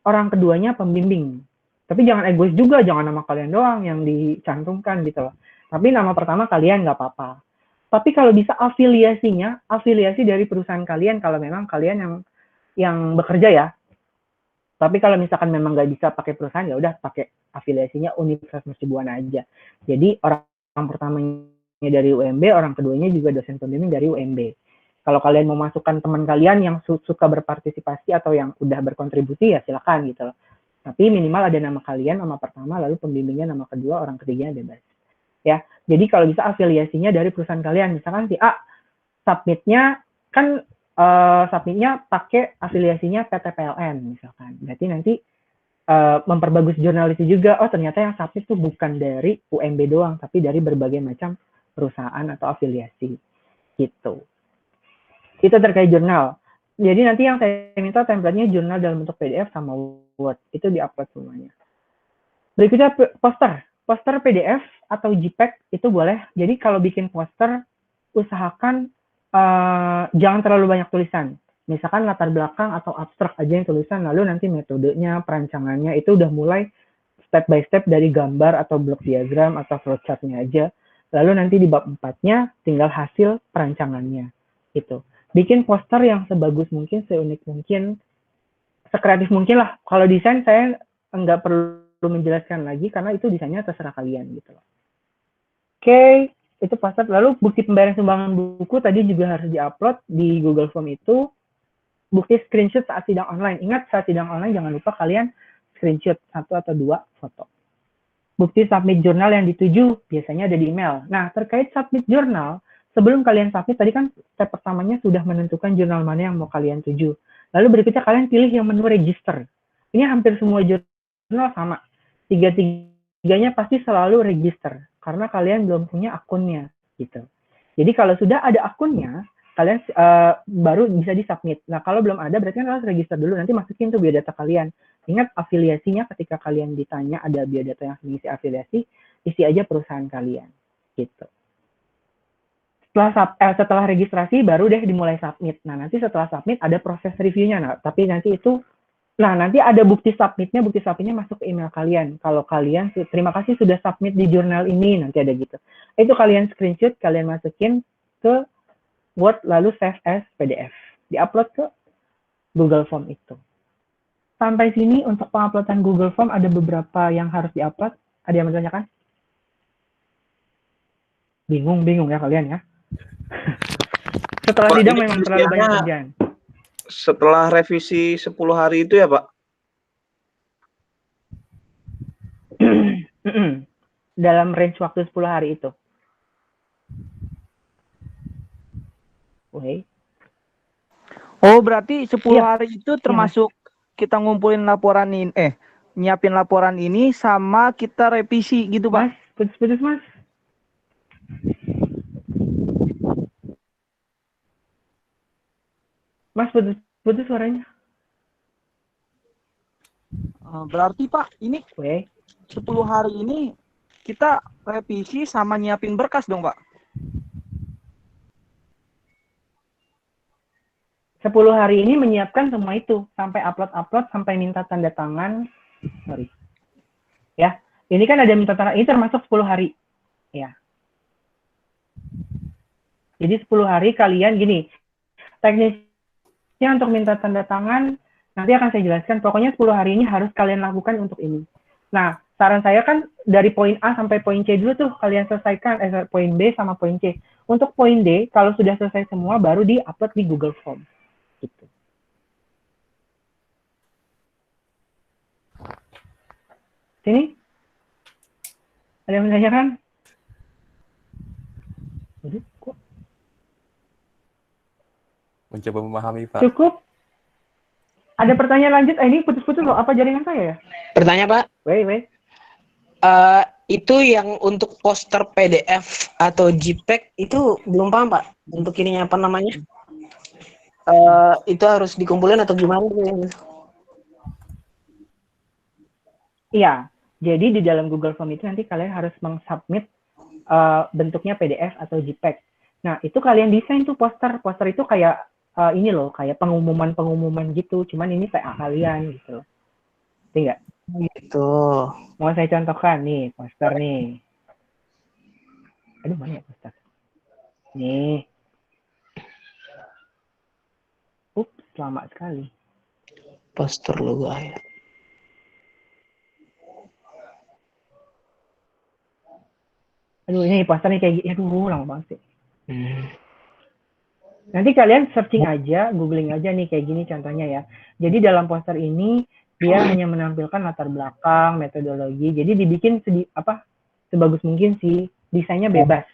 Orang keduanya pembimbing. Tapi jangan egois juga, jangan nama kalian doang yang dicantumkan gitu loh. Tapi nama pertama kalian nggak apa-apa. Tapi kalau bisa afiliasinya, afiliasi dari perusahaan kalian kalau memang kalian yang bekerja ya. Tapi kalau misalkan memang nggak bisa pakai perusahaan, ya udah pakai afiliasinya Universitas Mercubuana aja. Jadi orang pertamanya dari UMB, orang keduanya juga dosen pembimbing dari UMB. Kalau kalian mau masukkan teman kalian yang suka berpartisipasi atau yang udah berkontribusi, ya silakan gitu loh. Tapi minimal ada nama kalian, nama pertama, lalu pembimbingnya nama kedua, orang ketiganya bebas. Ya, jadi kalau bisa afiliasinya dari perusahaan kalian, misalkan si A submitnya kan submitnya pakai afiliasinya PT PLN misalkan. Berarti nanti memperbagus jurnal itu juga. Oh, ternyata yang submit tuh bukan dari UMB doang, tapi dari berbagai macam perusahaan atau afiliasi gitu. Itu terkait jurnal. Jadi nanti yang saya minta template-nya jurnal dalam bentuk PDF sama Word. Itu di-upload semuanya. Berikutnya poster PDF atau JPEG itu boleh. Jadi kalau bikin poster, usahakan jangan terlalu banyak tulisan. Misalkan latar belakang atau abstrak aja yang tulisan, lalu nanti metodenya, perancangannya itu udah mulai step by step dari gambar atau block diagram atau flowchart-nya aja. Lalu nanti di bab 4-nya tinggal hasil perancangannya. Gitu. Bikin poster yang sebagus mungkin, seunik mungkin, sekreatif mungkin lah. Kalau desain saya nggak perlu menjelaskan lagi karena itu desainnya terserah kalian gitu loh. Oke, itu poster. Lalu bukti pembayaran sumbangan buku tadi juga harus diupload di Google Form itu. Bukti screenshot saat sidang online. Ingat saat sidang online jangan lupa kalian screenshot 1 atau 2 foto. Bukti submit jurnal yang dituju biasanya ada di email. Nah, terkait submit jurnal, sebelum kalian submit, tadi kan step pertamanya sudah menentukan jurnal mana yang mau kalian tuju. Lalu berikutnya kalian pilih yang menu register. Ini hampir semua jurnal sama. Tiga-tiganya pasti selalu register, karena kalian belum punya akunnya. Gitu. Jadi kalau sudah ada akunnya, kalian baru bisa disubmit. Nah, kalau belum ada, berarti kan harus register dulu. Nanti masukin tuh biodata kalian. Ingat afiliasinya ketika kalian ditanya ada biodata yang mengisi afiliasi, isi aja perusahaan kalian. Gitu. Setelah registrasi baru deh dimulai submit. Nah, nanti setelah submit ada proses reviewnya. Nah, tapi nanti nanti ada bukti submitnya masuk ke email kalian. Kalau kalian terima kasih sudah submit di jurnal ini, nanti ada gitu. Itu kalian screenshot, kalian masukin ke Word lalu save as PDF. Di-upload ke Google Form itu. Sampai sini untuk penguploadan Google Form ada beberapa yang harus di-upload. Ada yang menanyakan? Bingung ya kalian ya? Setelah sidang memang terlalu banyak kerjaan. Setelah revisi 10 hari itu ya, Pak? Dalam range waktu 10 hari itu. Oh, berarti 10 hari itu termasuk kita ngumpulin laporan ini, nyiapin laporan ini sama kita revisi gitu, Pak? Putus, Mas. Mas, putus suaranya. Berarti Pak, ini 10 hari ini kita revisi sama nyiapin berkas dong, Pak? 10 hari ini menyiapkan semua itu. Sampai upload, sampai minta tanda tangan. Sorry. Ya, ini kan ada minta tanda, ini termasuk 10 hari. Ya. Jadi 10 hari kalian gini, teknisnya untuk minta tanda tangan, nanti akan saya jelaskan. Pokoknya 10 hari ini harus kalian lakukan untuk ini. Nah, saran saya kan dari poin A sampai poin C dulu tuh kalian selesaikan, poin B sama poin C. Untuk poin D, kalau sudah selesai semua, baru di-upload di Google Form. Gitu. Sini? Ada yang menanyakan? Mencoba memahami, Pak. Cukup? Ada pertanyaan lanjut? Ini putus-putus loh. Apa jaringan saya ya? Bertanya, Pak. Wait. Itu yang untuk poster PDF atau JPEG itu belum paham Pak. Untuk ininya apa namanya? Itu harus dikumpulin atau gimana? Iya, jadi di dalam Google Form itu nanti kalian harus mengsubmit bentuknya PDF atau JPEG. Nah, itu kalian desain tuh poster. Poster itu kayak ini loh, kayak pengumuman-pengumuman gitu. Cuman ini PA kalian gitu loh. Ngerti nggak? Gitu. Mau saya contohkan nih, poster nih. Aduh, mana ya poster? Nih. Ups, lama sekali. Poster logo ya. Aduh, ini posternya kayak gini. Aduh, lama banget sih. Nanti kalian searching aja, googling aja nih kayak gini contohnya ya. Jadi dalam poster ini dia hanya menampilkan latar belakang, metodologi. Jadi dibikin sebagus mungkin sih. Desainnya bebas.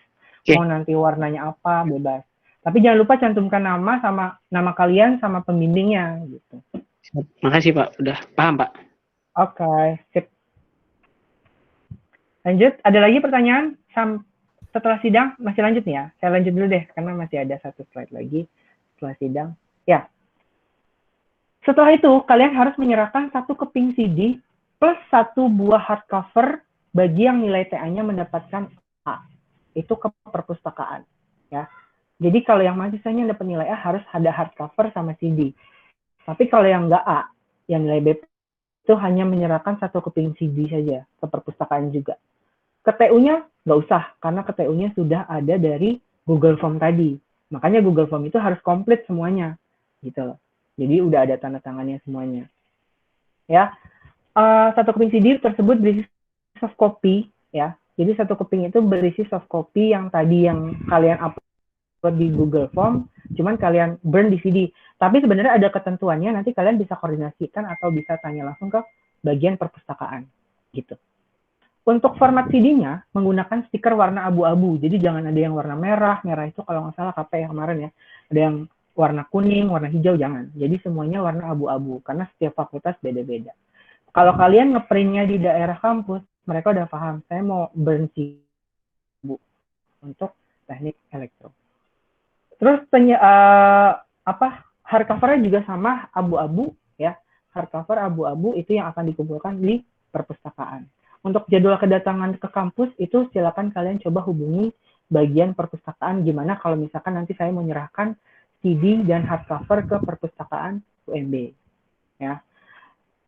Mau nanti warnanya apa, bebas. Tapi jangan lupa cantumkan nama kalian sama pembimbingnya gitu. Makasih Pak, udah paham Pak. Oke, sip. Lanjut, ada lagi pertanyaan? Setelah sidang masih lanjut nih ya. Saya lanjut dulu deh karena masih ada satu slide lagi setelah sidang. Ya. Setelah itu kalian harus menyerahkan 1 keping CD plus 1 buah hardcover bagi yang nilai TA-nya mendapatkan A. Itu ke perpustakaan ya. Jadi kalau yang mahasiswanya dapat nilai A harus ada hardcover sama CD. Tapi kalau yang nggak A, yang nilai B itu hanya menyerahkan 1 keping CD saja ke perpustakaan juga. Ke TU-nya nggak usah, karena ke TU-nya sudah ada dari Google Form tadi. Makanya Google Form itu harus komplit semuanya, gitu loh. Jadi udah ada tanda tangannya semuanya. Ya, 1 keping CD tersebut berisi soft copy, ya. Jadi 1 keping itu berisi soft copy yang tadi yang kalian upload di Google Form, cuman kalian burn di CD. Tapi sebenarnya ada ketentuannya, nanti kalian bisa koordinasikan atau bisa tanya langsung ke bagian perpustakaan, gitu. Untuk format CD-nya menggunakan stiker warna abu-abu. Jadi jangan ada yang warna merah. Merah itu kalau nggak salah KP yang kemarin ya. Ada yang warna kuning, warna hijau, jangan. Jadi semuanya warna abu-abu. Karena setiap fakultas beda-beda. Kalau kalian ngeprintnya di daerah kampus, mereka udah paham. Saya mau burn CD untuk teknik elektro. Terus hardcover-nya juga sama abu-abu ya. Hardcover abu-abu itu yang akan dikumpulkan di perpustakaan. Untuk jadwal kedatangan ke kampus itu silakan kalian coba hubungi bagian perpustakaan gimana kalau misalkan nanti saya mau menyerahkan CD dan hardcover ke perpustakaan UNB. Ya.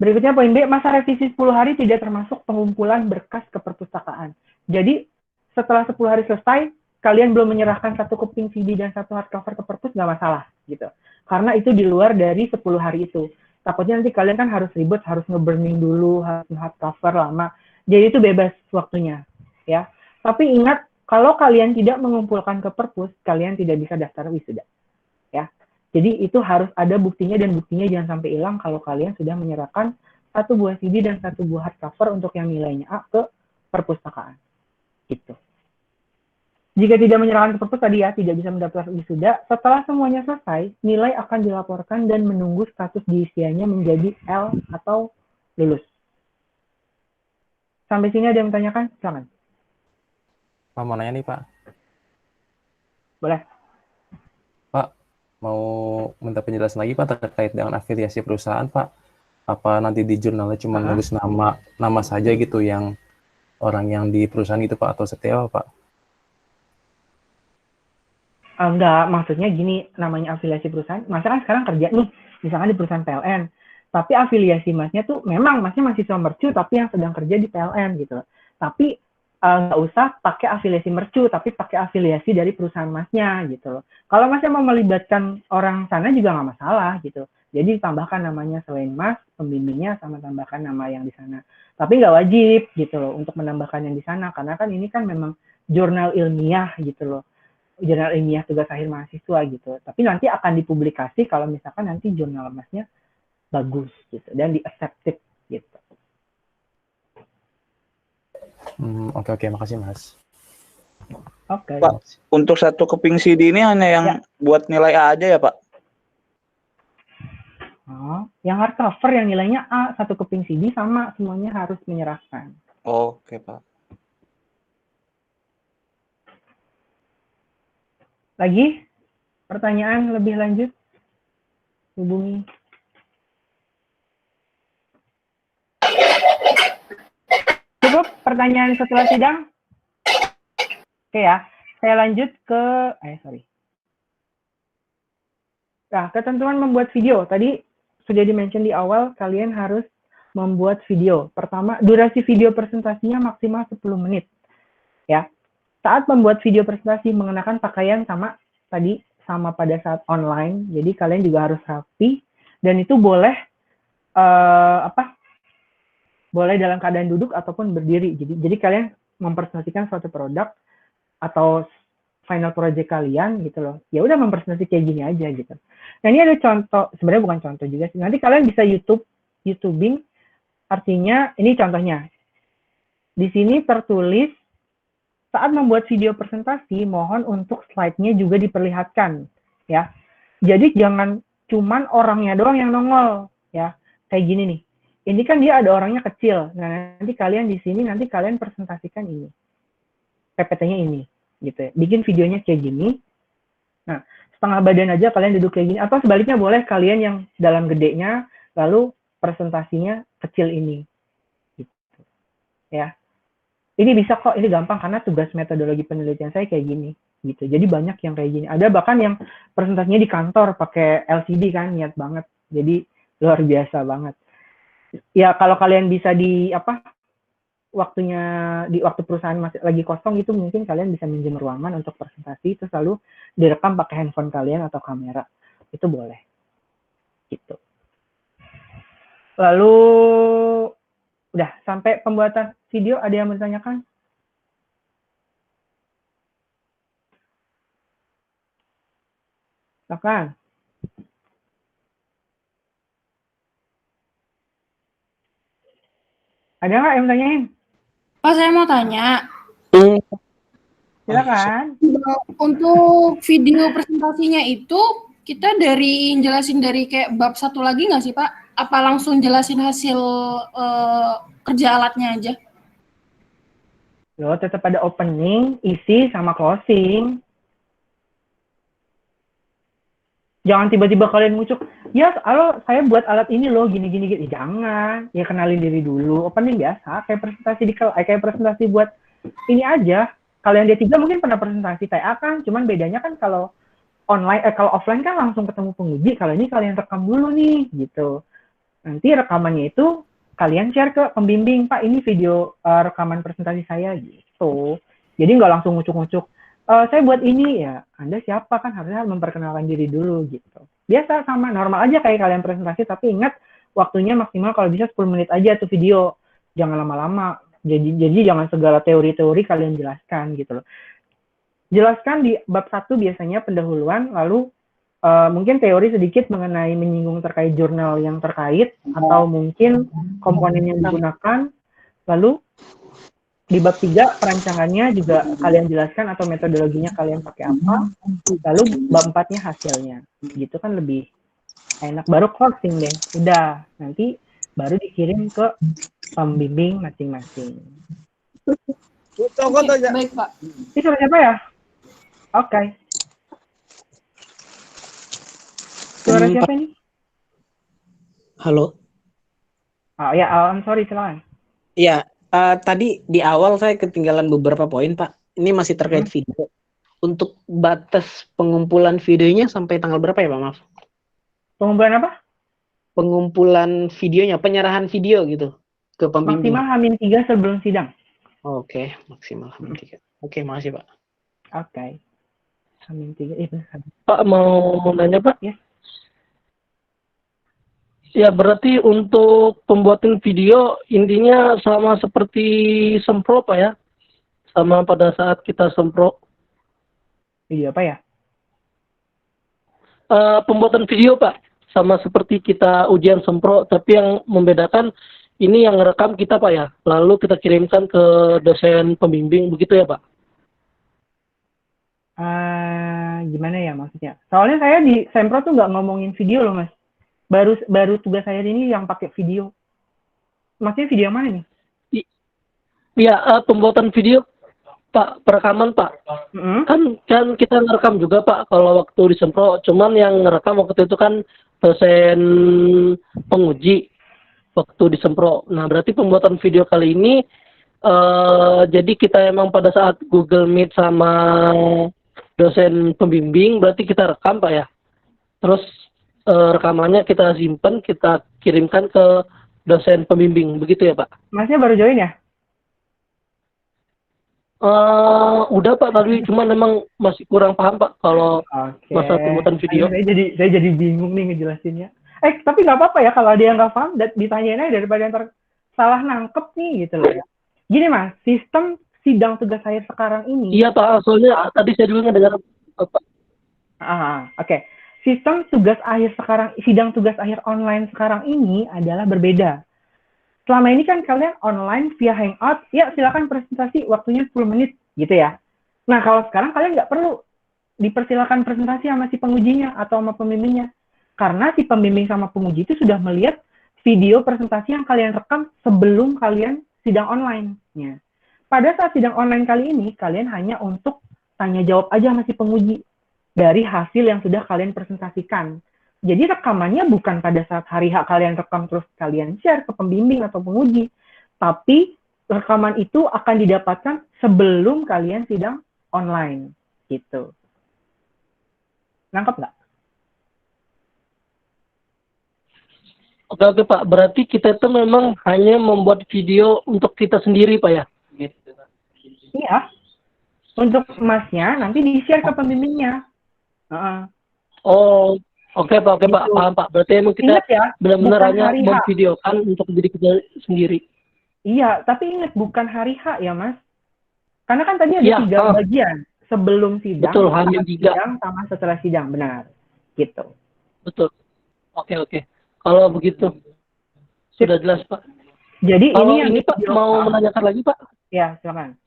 Berikutnya poin B, masa revisi 10 hari tidak termasuk pengumpulan berkas ke perpustakaan. Jadi setelah 10 hari selesai, kalian belum menyerahkan 1 keping CD dan 1 hardcover ke perpus, nggak masalah gitu. Karena itu di luar dari 10 hari itu. Takutnya nanti kalian kan harus ribet, harus nge-burning dulu, harus hardcover lama. Jadi itu bebas waktunya, ya. Tapi ingat, kalau kalian tidak mengumpulkan ke perpus, kalian tidak bisa daftar wisuda, ya. Jadi itu harus ada buktinya dan buktinya jangan sampai hilang kalau kalian sudah menyerahkan 1 buah CD dan 1 buah hardcover untuk yang nilainya A ke perpustakaan, gitu. Jika tidak menyerahkan ke perpus tadi ya, tidak bisa mendaftar wisuda, setelah semuanya selesai, nilai akan dilaporkan dan menunggu status diisiannya menjadi L atau lulus. Sampai sini ada yang menanyakan? Silakan. Pak, mau nanya nih, Pak. Boleh. Pak, mau minta penjelasan lagi, Pak, terkait dengan afiliasi perusahaan, Pak. Apa nanti di jurnalnya cuma nulis nama saja gitu, yang orang yang di perusahaan gitu, Pak, atau seperti apa, Pak? Enggak, maksudnya gini, namanya afiliasi perusahaan. Masa kan sekarang kerja nih, misalkan di perusahaan PLN. Tapi afiliasi masnya tuh memang masnya mahasiswa mercu tapi yang sedang kerja di PLN gitu. Tapi nggak usah pakai afiliasi mercu tapi pakai afiliasi dari perusahaan masnya gitu loh. Kalau masnya mau melibatkan orang sana juga nggak masalah gitu. Jadi tambahkan namanya selain mas, pembimbingnya sama tambahkan nama yang di sana. Tapi nggak wajib gitu loh untuk menambahkan yang di sana karena kan ini kan memang jurnal ilmiah gitu loh. Jurnal ilmiah tugas akhir mahasiswa gitu. Tapi nanti akan dipublikasi kalau misalkan nanti jurnal masnya bagus gitu dan di accepted gitu. Oke, makasih Mas. Oke. Pak, untuk 1 keping CD ini hanya yang buat nilai A aja ya Pak? Yang hardcover yang nilainya A 1 keping CD sama semuanya harus menyerahkan. Oke Pak. Lagi? Pertanyaan lebih lanjut? Hubungi. Cukup pertanyaan setelah sidang? Oke ya, saya lanjut ke, Nah, ketentuan membuat video. Tadi sudah di-mention di awal, kalian harus membuat video. Pertama, durasi video presentasinya maksimal 10 menit. Ya. Saat membuat video presentasi mengenakan pakaian sama tadi, sama pada saat online. Jadi kalian juga harus rapi dan itu boleh boleh dalam keadaan duduk ataupun berdiri. Jadi kalian mempresentasikan suatu produk atau final project kalian gitu loh. Ya udah mempresentasi kayak gini aja gitu. Nah, ini ada contoh, sebenarnya bukan contoh juga sih. Nanti kalian bisa YouTubing, artinya ini contohnya. Di sini tertulis saat membuat video presentasi, mohon untuk slide-nya juga diperlihatkan, ya. Jadi jangan cuman orangnya doang yang nongol, ya. Kayak gini nih. Ini kan dia ada orangnya kecil. Nah, nanti kalian di sini nanti kalian presentasikan ini. PPT-nya ini, gitu ya. Bikin videonya kayak gini. Nah, setengah badan aja kalian duduk kayak gini. Atau sebaliknya boleh kalian yang dalam gedenya, lalu presentasinya kecil ini. Gitu. Ya. Ini bisa kok, ini gampang karena tugas metodologi penelitian saya kayak gini, gitu. Jadi banyak yang kayak gini. Ada bahkan yang presentasinya di kantor pakai LCD kan, niat banget. Jadi luar biasa banget. Ya kalau kalian bisa di waktunya di waktu perusahaan masih lagi kosong itu mungkin kalian bisa minjem ruangan untuk presentasi itu selalu direkam pakai handphone kalian atau kamera. Itu boleh. Gitu. Lalu udah sampai pembuatan video, ada yang bertanyakan? Silakan. Ada nggak yang tanyain? Pak, saya mau tanya. Silakan. Untuk video presentasinya itu, kita jelasin dari kayak bab satu lagi nggak sih, Pak? Apa langsung jelasin hasil kerja alatnya aja? Loh, tetap ada opening, isi, sama closing. Jangan tiba-tiba kalian muncul, ya halo saya buat alat ini loh, gini-gini. Jangan, ya kenalin diri dulu. Opening biasa, kayak presentasi buat ini aja. Kalian D3 mungkin pernah presentasi TA kan, cuman bedanya kan kalau kalau offline kan langsung ketemu penguji, kalau ini kalian rekam dulu nih, gitu. Nanti rekamannya itu kalian share ke pembimbing, Pak ini video rekaman presentasi saya, gitu. Jadi nggak langsung ngucuk-ngucuk, saya buat ini, ya Anda siapa kan harusnya memperkenalkan diri dulu, gitu. Biasa sama, normal aja kayak kalian presentasi, tapi ingat waktunya maksimal kalau bisa 10 menit aja tuh video, jangan lama-lama. Jadi jangan segala teori-teori kalian jelaskan, gitu loh. Jelaskan di bab 1 biasanya pendahuluan, lalu mungkin teori sedikit mengenai menyinggung terkait jurnal yang terkait, atau mungkin komponen yang digunakan, lalu di bab 3 perancangannya juga kalian jelaskan atau metodologinya kalian pakai apa, lalu bab 4-nya hasilnya, gitu kan lebih enak. Baru closing deh, udah, nanti baru dikirim ke pembimbing masing-masing. Baik, Pak. Ini suara siapa ya? Oke. Suara siapa ini? Halo. Oh ya, I'm sorry, silakan. Ya, tadi di awal saya ketinggalan beberapa poin, Pak. Ini masih terkait video. Untuk batas pengumpulan videonya sampai tanggal berapa ya, Pak? Maaf. Pengumpulan apa? Pengumpulan videonya, penyerahan video gitu ke pembimbing. Maksimal H-3 sebelum sidang. Oke, maksimal H-3. Oke, makasih, Pak. Oke. H-3. Pak, mau nanya, Pak? Ya. Ya, berarti untuk pembuatan video intinya sama seperti sempro, Pak ya? Sama pada saat kita sempro. Video apa ya? Pembuatan video, Pak. Sama seperti kita ujian sempro, tapi yang membedakan ini yang rekam kita, Pak ya. Lalu kita kirimkan ke dosen pembimbing, begitu ya, Pak? Gimana ya maksudnya? Soalnya saya di sempro tuh nggak ngomongin video loh, Mas. Baru tugas saya ini yang pakai video. Maksudnya video yang mana nih? Iya, pembuatan video. Pak, perekaman Pak. Kan kita ngerekam juga Pak kalau waktu di Sempro. Cuman yang ngerekam waktu itu kan dosen penguji waktu di Sempro. Nah berarti pembuatan video kali ini jadi kita emang pada saat Google Meet sama dosen pembimbing berarti kita rekam Pak ya. Terus rekamannya kita simpan, kita kirimkan ke dosen pembimbing, begitu ya Pak? Masnya baru join ya? Udah Pak tadi, cuma memang masih kurang paham Pak kalau masalah pembuatan video. Saya jadi bingung nih ngejelasinnya. Tapi nggak apa-apa ya kalau ada yang nggak paham, ditanyain aja daripada yang salah nangkep nih gitu loh ya. Gini Mas, sistem sidang tugas akhir sekarang ini. Iya Pak, soalnya tadi saya juga ngedengar Pak. Oke. Sistem tugas akhir sekarang, sidang tugas akhir online sekarang ini adalah berbeda. Selama ini kan kalian online via Hangout, ya silakan presentasi waktunya 10 menit gitu ya. Nah kalau sekarang kalian nggak perlu dipersilakan presentasi sama si pengujinya atau sama pembimbingnya. Karena si pembimbing sama penguji itu sudah melihat video presentasi yang kalian rekam sebelum kalian sidang online-nya. Pada saat sidang online kali ini, kalian hanya untuk tanya jawab aja sama si penguji dari hasil yang sudah kalian presentasikan. Jadi rekamannya bukan pada saat hari H kalian rekam terus kalian share ke pembimbing atau penguji, tapi rekaman itu akan didapatkan sebelum kalian sidang online, gitu. Nangkep nggak? Oke Pak, berarti kita itu memang hanya membuat video untuk kita sendiri Pak ya? Iya, untuk Masnya nanti di-share ke pembimbingnya. Oh, oke Pak, paham Pak. Berarti emang kita ya, benar-benar hanya memvideokan untuk diri kita sendiri. Iya, tapi ingat bukan hari H ya Mas. Karena kan tadi ada 3 bagian. Sebelum sidang, betul, hanya 3. Sidang sama setelah sidang, benar. Gitu. Betul. Oke. Kalau begitu, sudah jelas Pak. Jadi kalau ini Pak, mau menanyakan lagi Pak? Ya, silakan.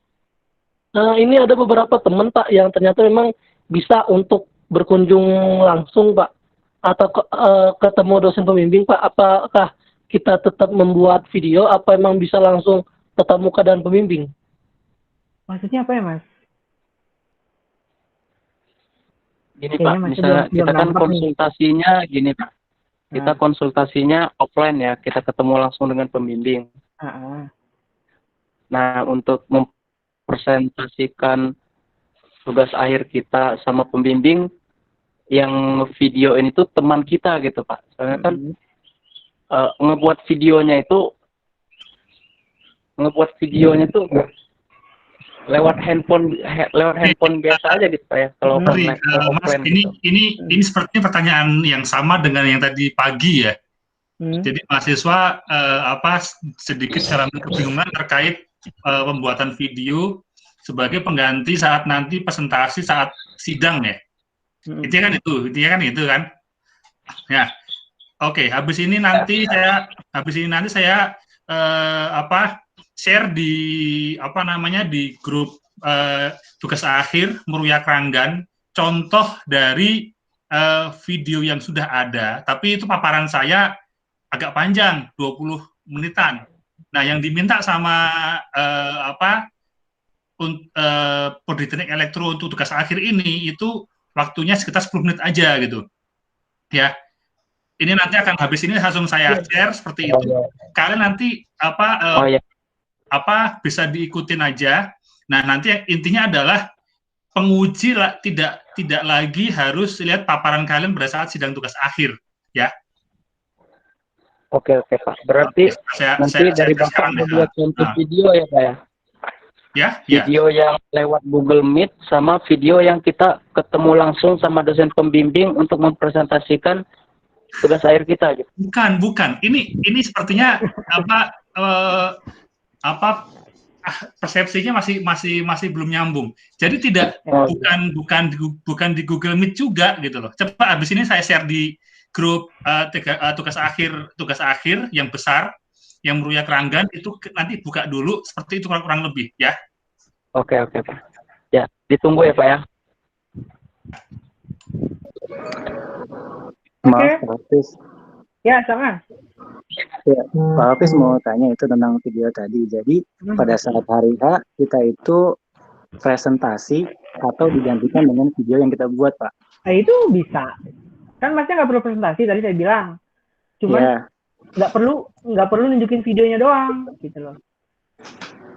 Ini ada beberapa teman Pak yang ternyata memang bisa untuk berkunjung langsung Pak atau ketemu dosen pembimbing Pak, apakah kita tetap membuat video apa emang bisa langsung tetap muka dan pembimbing? Maksudnya apa ya Mas? Gini Pak, misalnya kita kan konsultasinya gini Pak, kita konsultasinya offline ya, kita ketemu langsung dengan pembimbing. Nah untuk mempresentasikan tugas akhir kita sama pembimbing, yang video ini tuh teman kita gitu Pak. Soalnya kan ngebuat videonya itu lewat handphone biasa aja gitu Pak ya. Kalau Mas, ini sepertinya pertanyaan yang sama dengan yang tadi pagi ya. Jadi mahasiswa sedikit secara kebingungan terkait pembuatan video sebagai pengganti saat nanti presentasi saat sidang ya. Intinya kan itu kan. Ya. Oke, habis ini nanti saya share di di grup tugas akhir Meruya Keranggan contoh dari video yang sudah ada, tapi itu paparan saya agak panjang, 20 menitan. Nah, yang diminta sama Politeknik Elektro untuk tugas akhir ini itu waktunya sekitar 10 menit aja gitu. Ya. Ini nanti akan habis ini langsung saya share seperti itu. Kalian nanti bisa diikutin aja. Nah, nanti intinya adalah penguji tidak lagi harus lihat paparan kalian pada saat sidang tugas akhir, ya. Oke Pak. Berarti nanti dari Bapak membuat contoh video ya Pak ya? Video yang lewat Google Meet sama video yang kita ketemu langsung sama dosen pembimbing untuk mempresentasikan tugas akhir kita gitu. Bukan. Ini sepertinya persepsinya masih belum nyambung. Jadi bukan di Google Meet juga gitu loh. Coba habis ini saya share di grup tugas akhir yang besar yang Meruya Keranggan itu nanti buka dulu seperti itu kurang lebih ya. Oke Pak. Ya, ditunggu ya Pak ya. Maaf, Pak Hafiz. Ya, sama. Ya, Pak Hafiz mau tanya itu tentang video tadi. Jadi pada saat hari H kita itu presentasi atau digantikan dengan video yang kita buat, Pak? Nah, itu bisa. Kan masnya nggak perlu presentasi, tadi saya bilang. Cuman nggak perlu nunjukin videonya doang, gitu loh.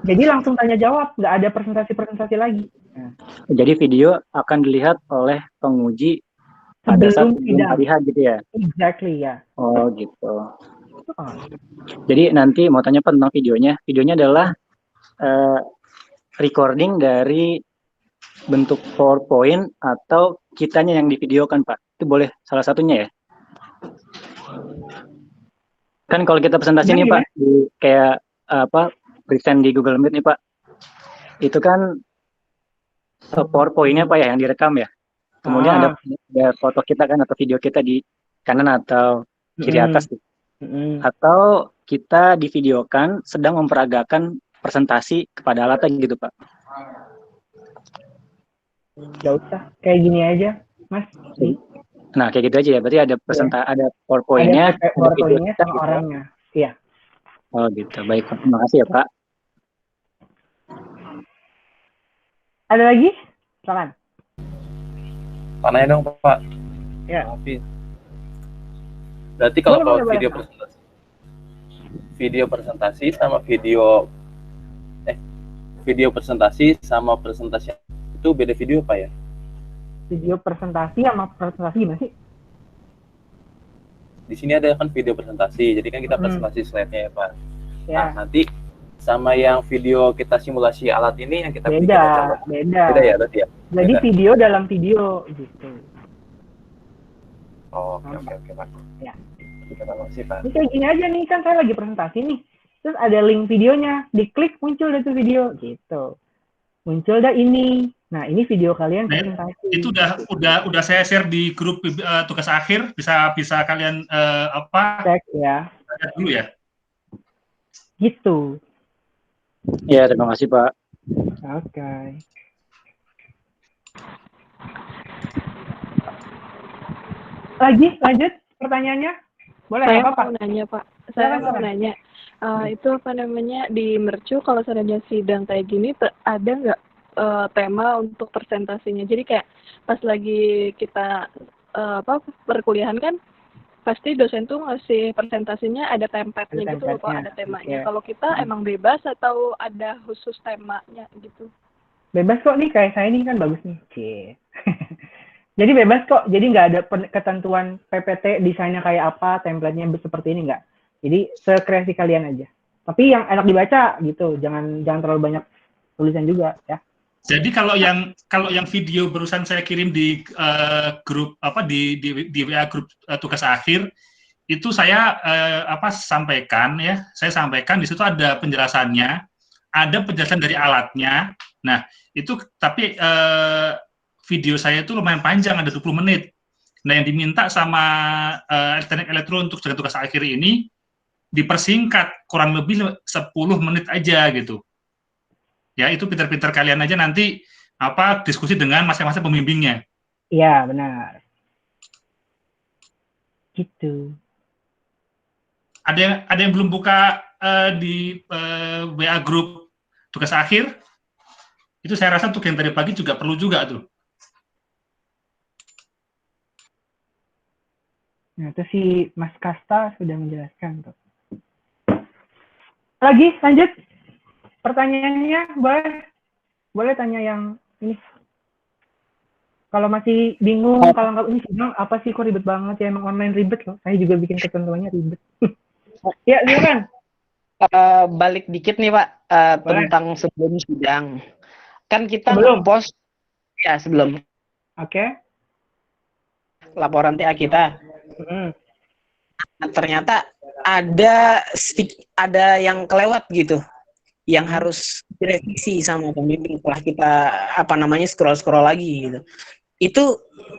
Jadi langsung tanya jawab, nggak ada presentasi lagi. Nah. Jadi video akan dilihat oleh penguji pada saat lihat gitu ya? Exactly, ya. Oh, gitu. Jadi nanti mau tanya Pak tentang videonya. Videonya adalah recording dari bentuk PowerPoint atau kitanya yang divideokan, Pak. Itu boleh salah satunya ya? Kan kalau kita presentasi nih Pak, kayak present di Google Meet nih Pak, itu kan PowerPoint-nya Pak ya yang direkam ya. Kemudian ada foto kita kan atau video kita di kanan atau kiri atas gitu. Atau kita divideokan sedang memperagakan presentasi kepada alatnya gitu Pak. Gak usah, kayak gini aja, Mas. Nah, kayak gitu aja ya. Berarti ada ada PowerPoint-nya, ada PowerPoint-nya sama gitu. Orangnya. Iya. Oh, gitu. Baik, Pak. Terima kasih ya, Pak. Ada lagi? Silakan. Pananya dong, Pak. Ya. Berarti kalau video presentasi sama video presentasi sama presentasi itu beda video Pak ya? Video presentasi sama presentasi gimana sih? Di sini ada kan video presentasi, jadi kan kita presentasi slide-nya ya Pak. Ya. Nah, nanti sama yang video kita simulasi alat ini yang kita beda ya berarti ya? Jadi beda. Video dalam video gitu. Oh, oke Pak. Ya. Terima kasih Pak. Ini kayak gini aja nih, kan saya lagi presentasi nih. Terus ada link videonya, diklik muncul deh tuh video gitu. Muncul dah ini. Nah, ini video kalian presentasi. Itu udah saya share di grup tugas akhir, bisa kalian cek ya. Cek dulu ya. Gitu. Ya, terima kasih, Pak. Oke. Lanjut pertanyaannya? Boleh saya apa-apa? Mau nanya, Pak. Saya mau nanya. Itu apa namanya di Mercu kalau misalnya sidang kayak gini ada nggak tema untuk presentasinya? Jadi kayak pas lagi kita perkuliahan kan pasti dosen tuh ngasih presentasinya ada template-nya gitu loh, Pak, ada temanya. Kalau kita emang bebas atau ada khusus temanya gitu? Bebas kok nih, kayak saya ini kan bagus nih. Jadi bebas kok, jadi nggak ada ketentuan PPT desainnya kayak apa, template-nya seperti ini nggak. Jadi sekreasi kalian aja. Tapi yang enak dibaca gitu, jangan terlalu banyak tulisan juga ya. Jadi kalau yang video barusan saya kirim di grup di WA grup tugas akhir itu saya sampaikan ya, saya sampaikan di situ ada penjelasannya, ada penjelasan dari alatnya. Nah, itu tapi video saya itu lumayan panjang, ada 20 menit. Nah, yang diminta sama Teknik Elektro untuk tugas akhir ini dipersingkat kurang lebih 10 menit aja gitu. Ya, itu pinter-pinter kalian aja nanti diskusi dengan masing-masing pembimbingnya. Iya, benar. Gitu. Ada yang belum buka di WA grup tugas akhir? Itu saya rasa untuk yang tadi pagi juga perlu juga tuh. Nah, itu si Mas Kasta sudah menjelaskan tuh. Lagi, lanjut. Pertanyaannya boleh tanya yang ini. Kalau masih bingung, kalau nggak ini sidang apa sih kok ribet banget ya, emang online ribet loh. Saya juga bikin ketentuannya ribet. Ya, silakan. Balik dikit nih Pak tentang sebelum sidang. Kan kita post ya sebelum. Oke. Laporan TA kita. Ternyata ada yang kelewat gitu, yang harus direvisi sama pembimbing setelah kita scroll lagi gitu. Itu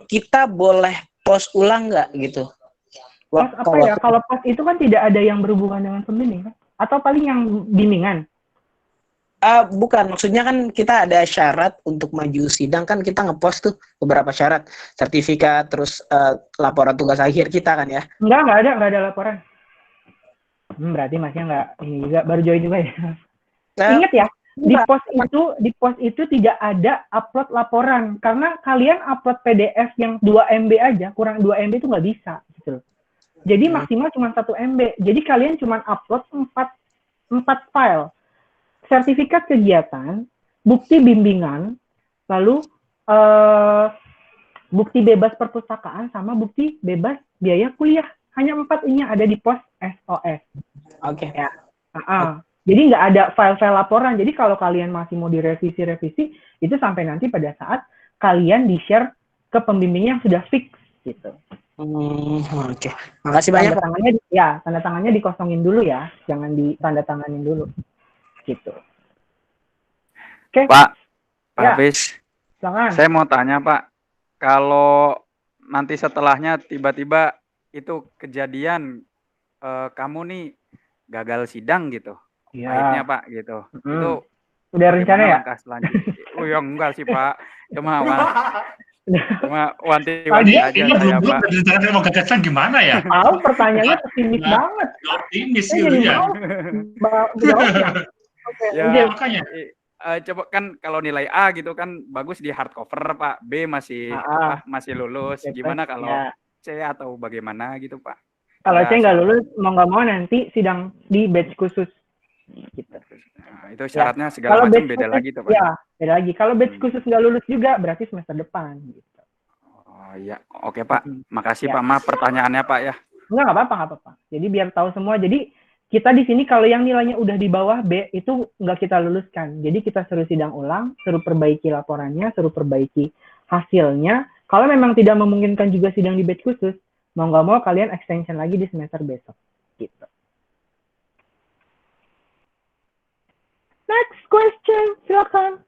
kita boleh post ulang nggak gitu? Post apa ya? Kalau post itu kan tidak ada yang berhubungan dengan pembimbing kan? Atau paling yang bimbingan? Bukan, maksudnya kan kita ada syarat untuk maju sidang kan kita ngepost tuh beberapa syarat, sertifikat, terus laporan tugas akhir kita kan ya? Nggak ada laporan. Berarti masnya nggak ini juga baru join juga ya? Ingat ya, di pos itu tidak ada upload laporan karena kalian upload PDF yang 2 MB aja, kurang 2 MB itu nggak bisa gitu. Jadi maksimal cuma 1 MB. Jadi kalian cuma upload 4 file. Sertifikat kegiatan, bukti bimbingan, lalu bukti bebas perpustakaan sama bukti bebas biaya kuliah. Hanya 4 ini ada di pos SOS. Oke. Ya. Jadi nggak ada file-file laporan. Jadi kalau kalian masih mau direvisi-revisi, itu sampai nanti pada saat kalian di-share ke pembimbing yang sudah fix gitu. Oke. Makasih banyak. Tanda tangannya dikosongin dulu ya, jangan ditanda tanganin dulu. Gitu. Oke. Pak, Ya. habis. Silakan. Saya mau tanya Pak, kalau nanti setelahnya tiba-tiba itu kejadian kamu nih gagal sidang gitu, akhirnya Pak gitu, itu udah rencana ya? Langkah selanjutnya? Oh ya enggak sih Pak, cuma wanti-wanti aja ini saya belum Pak. rencana mau gagal gimana ya? Tahu pertanyaannya pesimis banget. Optimis Saya gitu jadi ya. jawabnya. Oke, Ya, makanya. Coba kan kalau nilai A gitu kan bagus di hardcover Pak, B masih masih lulus. Gimana kalau C atau bagaimana gitu Pak? Kalau Ya, C nggak lulus, mau nggak mau nanti sidang di batch khusus. Gitu. Nah, itu syaratnya segala macam beda lagi tuh Pak. Ya, beda lagi. Kalau batch khusus nggak lulus juga berarti semester depan. Gitu. Oh iya, oke Pak. Makasih Pak. Maaf pertanyaannya Pak ya. Nggak apa-apa. Jadi biar tahu semua. Jadi kita di sini kalau yang nilainya udah di bawah B itu nggak kita luluskan. Jadi kita suruh sidang ulang, suruh perbaiki laporannya, suruh perbaiki hasilnya. Kalau memang tidak memungkinkan juga sidang di batch khusus, mau nggak mau kalian extension lagi di semester besok. Gitu. Next question, silakan.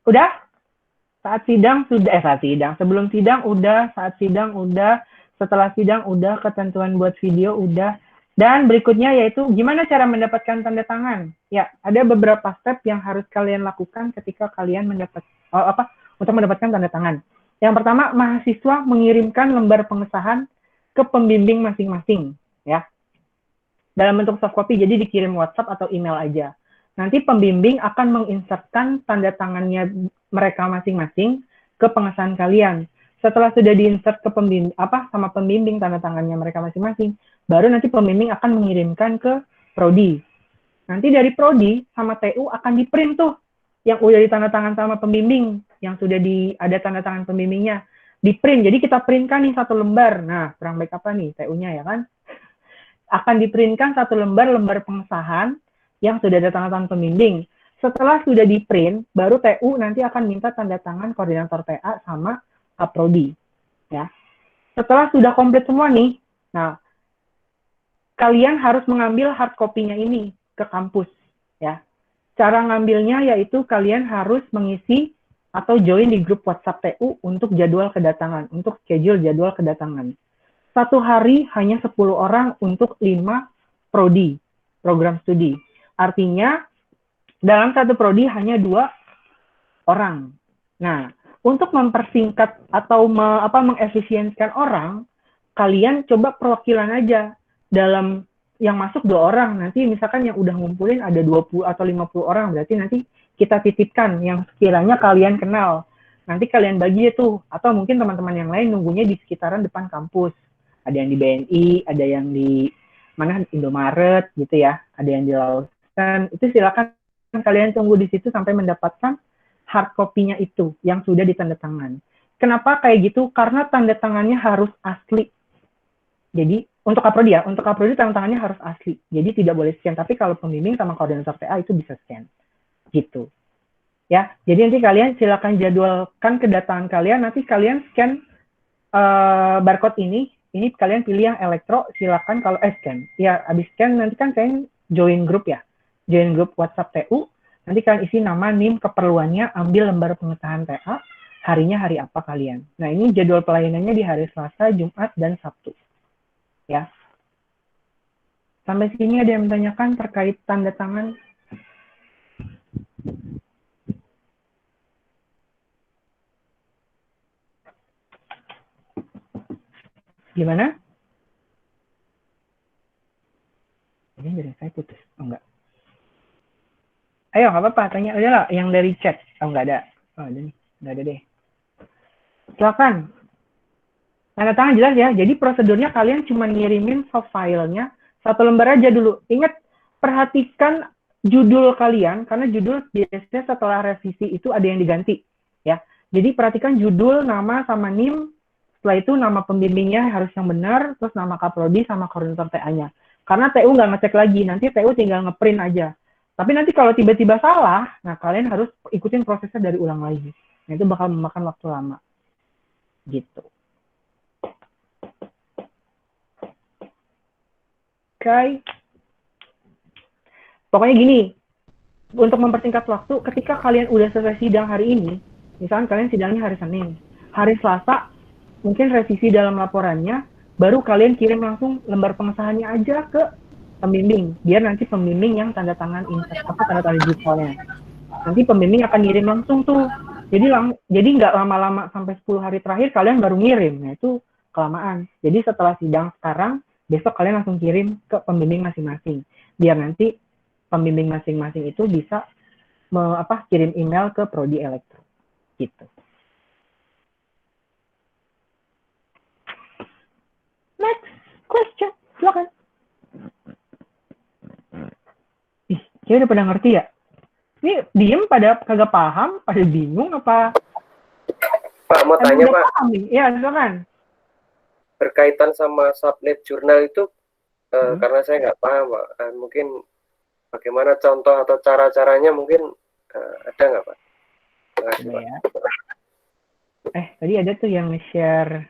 Udah? Saat sidang sudah, sebelum sidang udah, saat sidang udah, setelah sidang udah, ketentuan buat video udah, dan berikutnya yaitu gimana cara mendapatkan tanda tangan. Ya, ada beberapa step yang harus kalian lakukan ketika kalian untuk mendapatkan tanda tangan. Yang pertama, mahasiswa mengirimkan lembar pengesahan ke pembimbing masing-masing, ya. Dalam bentuk soft copy, jadi dikirim WhatsApp atau email aja. Nanti pembimbing akan menginsertkan tanda tangannya mereka masing-masing ke pengesahan kalian. Setelah sudah diinsert ke sama pembimbing tanda tangannya mereka masing-masing, baru nanti pembimbing akan mengirimkan ke prodi. Nanti dari prodi sama TU akan di-print tuh yang udah ditandatangan sama pembimbing, yang sudah ada tanda tangan pembimbingnya, di-print. Jadi kita printkan nih 1 lembar. Nah, kurang baik apa nih TU-nya ya kan? Akan di-printkan 1 lembar pengesahan yang sudah ada tanda tangan pembimbing. Setelah sudah di-print, baru TU nanti akan minta tanda tangan koordinator TA sama Prodi. Ya. Setelah sudah komplit semua nih, nah kalian harus mengambil hard copy-nya ini ke kampus. Ya. Cara ngambilnya yaitu kalian harus mengisi atau join di grup WhatsApp TU untuk jadwal kedatangan, untuk schedule jadwal kedatangan. 1 hari hanya 10 orang untuk 5 prodi, program studi. Artinya, dalam 1 prodi hanya 2 orang. Nah, untuk mempersingkat atau mengefisienkan orang, kalian coba perwakilan aja. Dalam yang masuk 2 orang, nanti misalkan yang udah ngumpulin ada 20 atau 50 orang, berarti nanti kita titipkan yang sekiranya kalian kenal. Nanti kalian bagi itu, atau mungkin teman-teman yang lain nunggunya di sekitaran depan kampus. Ada yang di BNI, ada yang di Indomaret gitu ya, ada yang di Lawson. Itu silakan kalian tunggu di situ sampai mendapatkan hard copy-nya itu yang sudah ditandatangan. Kenapa kayak gitu? Karena tanda tangannya harus asli. Jadi untuk Kaprodi ya, untuk Kaprodi tanda tangannya harus asli. Jadi tidak boleh scan. Tapi kalau pembimbing sama koordinator TA itu bisa scan. Gitu. Ya, jadi nanti kalian silakan jadwalkan kedatangan kalian. Nanti kalian scan barcode ini kalian pilih yang elektro, silakan kalau scan. Ya, habis scan nanti kan kalian join grup ya. Join grup WhatsApp TU. Nanti kalian isi nama, NIM, keperluannya, ambil lembar pengesahan TA, harinya hari apa kalian. Nah, ini jadwal pelayanannya di hari Selasa, Jumat, dan Sabtu. Ya. Sampai sini ada yang menanyakan terkait tanda tangan? Gimana? Ayo, nggak apa-apa, tanya aja lah yang dari chat. Oh, nggak ada. Oh, ada nih. Nggak ada deh. Silakan. Tanda tangan jelas ya. Jadi prosedurnya kalian cuma ngirimin soft file-nya 1 lembar aja dulu. Ingat, perhatikan judul kalian, karena judul biasanya setelah revisi itu ada yang diganti. Ya. Jadi perhatikan judul, nama, sama NIM. Setelah itu nama pembimbingnya harus yang benar, terus nama Kaprodi sama koordinator TA-nya. Karena TU nggak ngecek lagi, nanti TU tinggal ngeprint aja. Tapi nanti kalau tiba-tiba salah, nah kalian harus ikutin prosesnya dari ulang lagi. Nah itu bakal memakan waktu lama. Gitu. Oke. Pokoknya gini, untuk mempersingkat waktu, ketika kalian udah selesai sidang hari ini, misalkan kalian sidangnya hari Senin, hari Selasa, mungkin revisi dalam laporannya, baru kalian kirim langsung lembar pengesahannya aja ke pembimbing, biar nanti pembimbing yang tanda tangan tanda tangan digitalnya. Nanti pembimbing akan ngirim langsung tuh. Jadi nggak lama-lama sampai 10 hari terakhir kalian baru ngirim. Nah itu kelamaan. Jadi setelah sidang sekarang, besok kalian langsung kirim ke pembimbing masing-masing. Biar nanti pembimbing masing-masing itu bisa kirim email ke Prodi Elektro. Gitu. Next question, silakan. Kayaknya udah pada ngerti ya? Ini diem pada kagak paham, pada bingung apa? Pak, mau tanya Pak. Iya, silakan. Berkaitan sama subnet jurnal itu, karena saya nggak paham Pak. Mungkin bagaimana contoh atau cara-caranya mungkin ada nggak Pak? Terima kasih Pak. Ya. Tadi ada tuh yang nge-share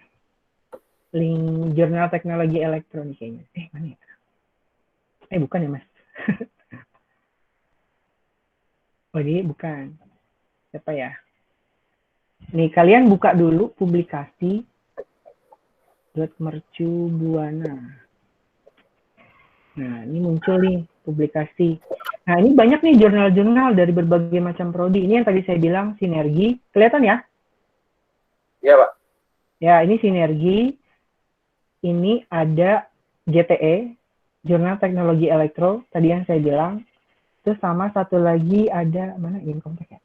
link jurnal teknologi elektronik kayaknya. Mana ya? Bukan ya Mas? Oh ini bukan. Siapa ya? Nih kalian buka dulu publikasi .mercubuana. Nah ini muncul nih publikasi. Nah ini banyak nih jurnal-jurnal dari berbagai macam prodi. Ini yang tadi saya bilang sinergi. Kelihatan ya? Iya Pak. Ya ini sinergi. Ini ada JTE, Jurnal Teknologi Elektro. Tadi yang saya bilang. Terus sama satu lagi ada, mana Incomtech ya?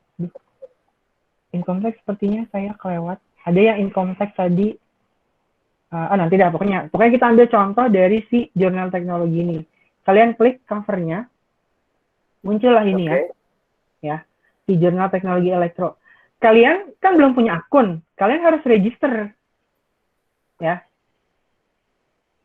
Incomtech sepertinya saya kelewat. Ada yang Incomtech tadi, nanti dah pokoknya kita ambil contoh dari si jurnal teknologi ini. Kalian klik covernya, muncullah ini ya, si jurnal teknologi elektro. Kalian kan belum punya akun, kalian harus register, ya.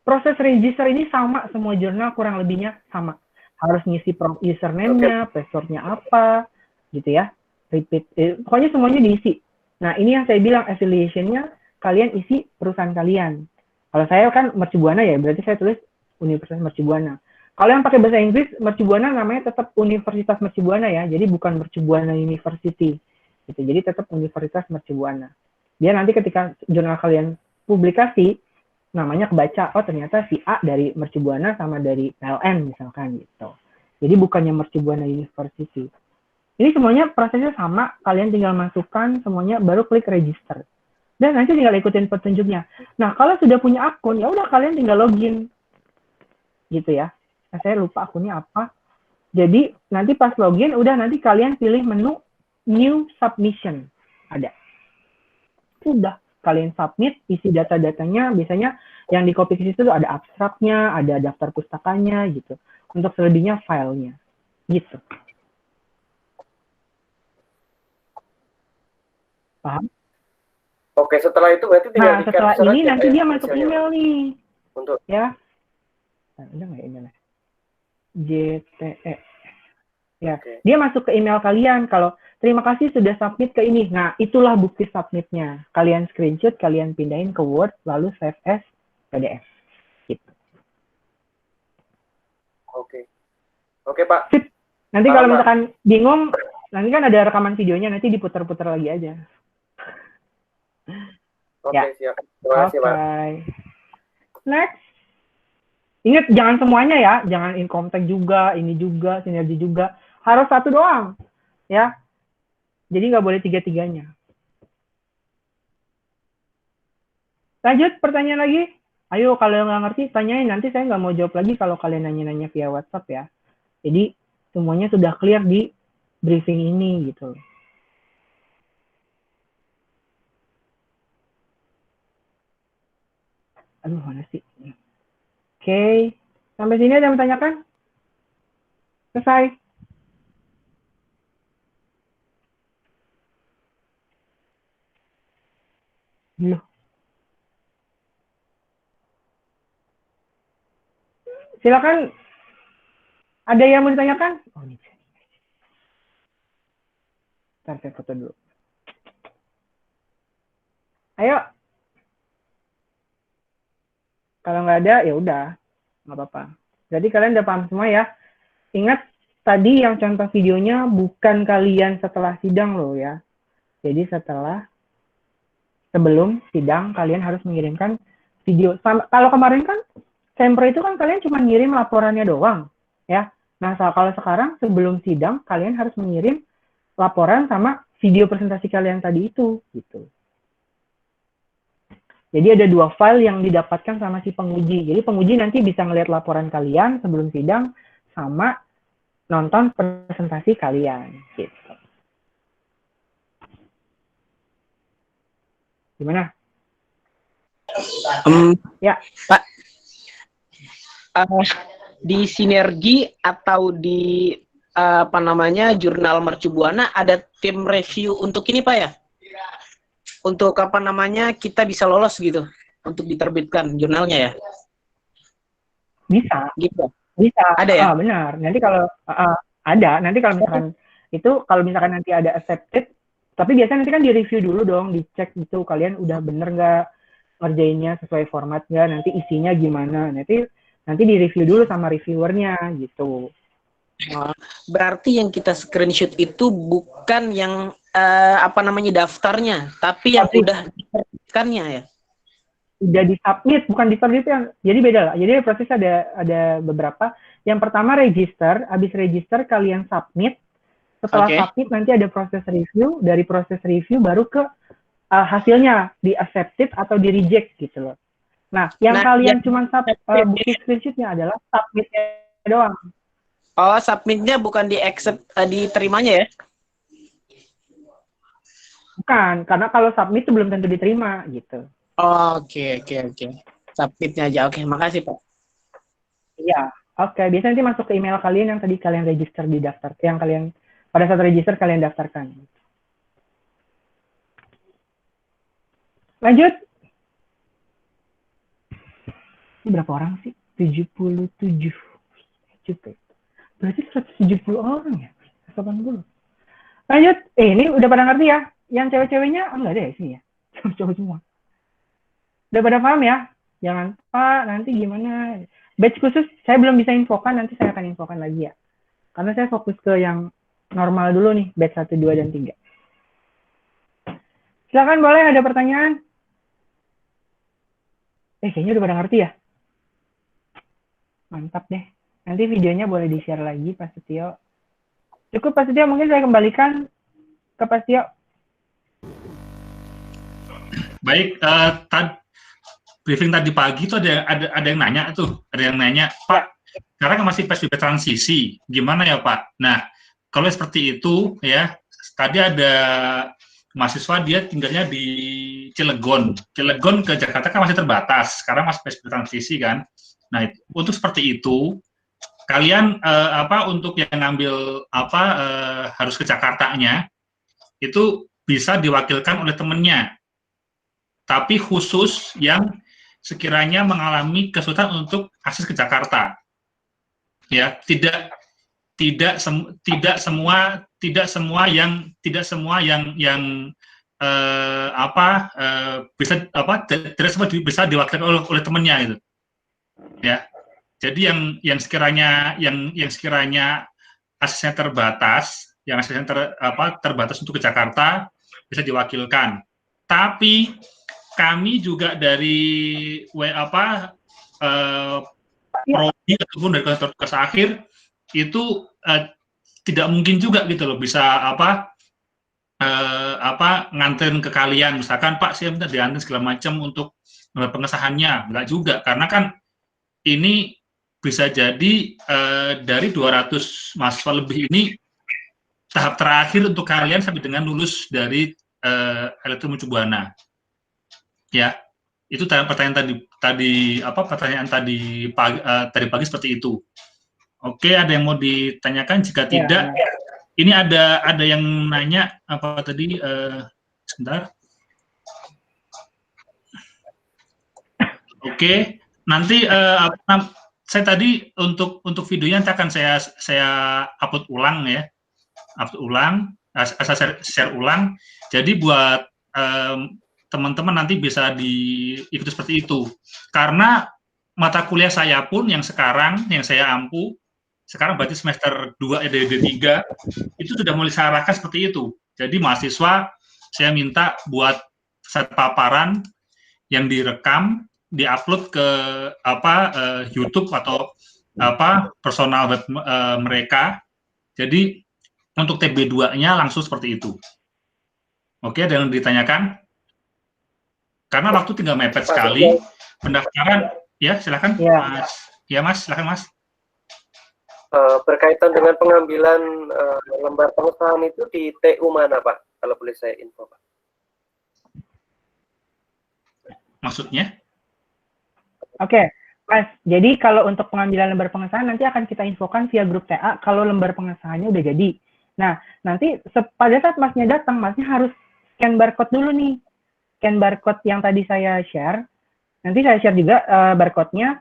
Proses register ini sama, semua jurnal kurang lebihnya sama. Harus ngisi username-nya, password-nya apa, gitu ya. Repeat, pokoknya semuanya diisi. Nah, ini yang saya bilang affiliation-nya kalian isi perusahaan kalian. Kalau saya kan Mercubuana ya, berarti saya tulis Universitas Mercubuana. Kalau yang pakai bahasa Inggris, Mercubuana namanya tetap Universitas Mercubuana ya, jadi bukan Mercubuana University. Gitu. Jadi tetap Universitas Mercubuana. Biar nanti ketika jurnal kalian publikasi, namanya kebaca, oh ternyata si A dari Mercubuana sama dari PLN misalkan gitu. Jadi bukannya Mercubuana University. Ini semuanya prosesnya sama, kalian tinggal masukkan semuanya, baru klik register. Dan nanti tinggal ikutin petunjuknya. Nah kalau sudah punya akun, ya udah kalian tinggal login. Gitu ya. Nah, saya lupa akunnya apa. Jadi nanti pas login, udah nanti kalian pilih menu New Submission. Ada. Udah. Kalian submit, isi data-datanya, biasanya yang di copy ke situ ada abstraknya, ada daftar pustakanya, gitu. Untuk selebihnya filenya, gitu. Paham? Oke, setelah itu berarti tinggal di setelah ini nanti dia masuk email nih. Untuk ya. Nah, udah nggak emailnya? JTE. Ya, dia masuk ke email kalian kalau terima kasih sudah submit ke ini. Nah, itulah bukti submitnya. Kalian screenshot, kalian pindahin ke Word, lalu save as PDF. Gitu. Oke, Pak. Sip. Nanti kalau misalkan bingung, nanti kan ada rekaman videonya, nanti diputar-putar lagi aja. Oke, siap. Terima kasih, Pak. Next. Ingat, jangan semuanya ya. Jangan Incomtech juga, ini juga, sinergi juga. Harus satu doang. Ya. Jadi nggak boleh tiga-tiganya. Lanjut, pertanyaan lagi. Ayo, kalau nggak ngerti, tanyain. Nanti saya nggak mau jawab lagi kalau kalian nanya-nanya via WhatsApp ya. Jadi, semuanya sudah clear di briefing ini gitu. Aduh, mana sih? Oke, sampai sini ada yang bertanyakan? Selesai. Loh. Silakan. Ada yang mau ditanyakan? Oh, ini. Ntar saya foto dulu. Ayo. Kalau nggak ada, ya udah. Nggak apa-apa. Jadi kalian udah paham semua ya. Ingat, tadi yang contoh videonya bukan kalian setelah sidang loh ya. Jadi sebelum sidang, kalian harus mengirimkan video. Kalau kemarin kan, Sempro itu kan kalian cuma ngirim laporannya doang. Ya. Nah, kalau sekarang sebelum sidang, kalian harus mengirim laporan sama video presentasi kalian tadi itu. Gitu. Jadi ada 2 file yang didapatkan sama si penguji. Jadi penguji nanti bisa ngelihat laporan kalian sebelum sidang sama nonton presentasi kalian. Gitu. Gimana? Ya, Pak. Di Sinergi atau di apa namanya Jurnal Mercu Buana ada tim review untuk ini Pak ya? Untuk apa namanya kita bisa lolos gitu untuk diterbitkan jurnalnya ya? Bisa. Gitu. Bisa. Ada ya? Benar. Nanti kalau ada, nanti kalau misalkan itu kalau misalkan nanti ada accepted, tapi biasanya nanti kan di-review dulu dong, dicek gitu kalian udah bener nggak ngerjainnya sesuai format nggak, nanti isinya gimana, nanti di-review dulu sama reviewernya gitu. Berarti yang kita screenshot itu bukan yang apa namanya daftarnya, tapi yang udah diterbitkannya ya? Udah di-submit, bukan diterbit yang, jadi beda lah. Jadi proses ada beberapa. Yang pertama register, habis register kalian submit. Setelah submit nanti ada proses review, dari proses review baru ke hasilnya di accepted atau di reject gitu loh. Nah, yang kalian cuma bukti screenshotnya adalah submitnya doang. Oh, submitnya bukan di accept, diterimanya ya? Bukan, karena kalau submit itu belum tentu diterima gitu. Oke. Submitnya aja. Oke, makasih Pak. Iya, oke. Biasanya nanti masuk ke email kalian yang tadi kalian register di daftar, yang kalian pada saat register kalian daftarkan. Lanjut. Ini berapa orang sih? 77. Cukup. Berarti 170 orang ya? 80. Lanjut. Ini udah pada ngerti ya? Yang cewek-ceweknya enggak ada ya sini ya? Cowok semua. Udah pada paham ya? Jangan, Pak, nanti gimana? Batch khusus saya belum bisa infokan, nanti saya akan infokan lagi ya. Karena saya fokus ke yang normal dulu nih, batch 1, 2, dan 3. Silakan boleh, ada pertanyaan? Kayaknya udah pada ngerti ya? Mantap deh. Nanti videonya boleh di-share lagi, Pak Setio. Cukup, Pak Setio, mungkin saya kembalikan ke Pak Setio. Baik, briefing tadi pagi itu ada yang nanya tuh, Pak, sekarang kan masih PSBB transisi, gimana ya Pak? Nah, kalau seperti itu ya, tadi ada mahasiswa dia tinggalnya di Cilegon ke Jakarta kan masih terbatas, sekarang masih PSBB transisi kan. Nah, untuk seperti itu, kalian untuk yang ngambil harus ke Jakartanya itu bisa diwakilkan oleh temennya. Tapi khusus yang sekiranya mengalami kesulitan untuk akses ke Jakarta, ya tidak semua yang tidak semua bisa diwakilkan oleh temannya gitu, ya. Jadi yang sekiranya aksesnya terbatas, terbatas untuk ke Jakarta bisa diwakilkan, tapi kami juga dari prodi ataupun dari kantor tugas akhir itu tidak mungkin juga gitu loh bisa nganterin ke kalian, misalkan Pak saya minta dianterin segala macam untuk pengesahannya, enggak juga, karena kan ini bisa jadi dari 200 mahasiswa lebih ini tahap terakhir untuk kalian sampai dengan lulus dari Elektro Mercu Buana. Ya, itu pertanyaan tadi pagi seperti itu. Oke, ada yang mau ditanyakan? Jika tidak, ini ada yang nanya apa tadi? Sebentar. Oke, nanti saya tadi untuk videonya nanti akan saya upload ulang ya, saya share ulang. Jadi buat teman-teman nanti bisa diikuti seperti itu. Karena mata kuliah saya pun yang sekarang yang saya ampu sekarang berarti semester 2 dari D3 itu sudah mulai saya arahkan seperti itu. Jadi mahasiswa saya minta buat set paparan yang direkam, diupload ke YouTube atau personal web mereka. Jadi untuk TB2-nya langsung seperti itu. Oke, ada yang ditanyakan? Karena waktu tinggal mepet sekali. Pendaftaran, ya silakan. Ya Mas, silakan Mas. Berkaitan dengan pengambilan lembar pengesahan itu di TU mana Pak? Kalau boleh saya info Pak. Maksudnya? Oke, Mas. Jadi kalau untuk pengambilan lembar pengesahan nanti akan kita infokan via grup TA kalau lembar pengesahannya udah jadi. Nah, nanti pada saat Masnya datang, Masnya harus scan barcode dulu nih. Scan barcode yang tadi saya share. Nanti saya share juga barcode-nya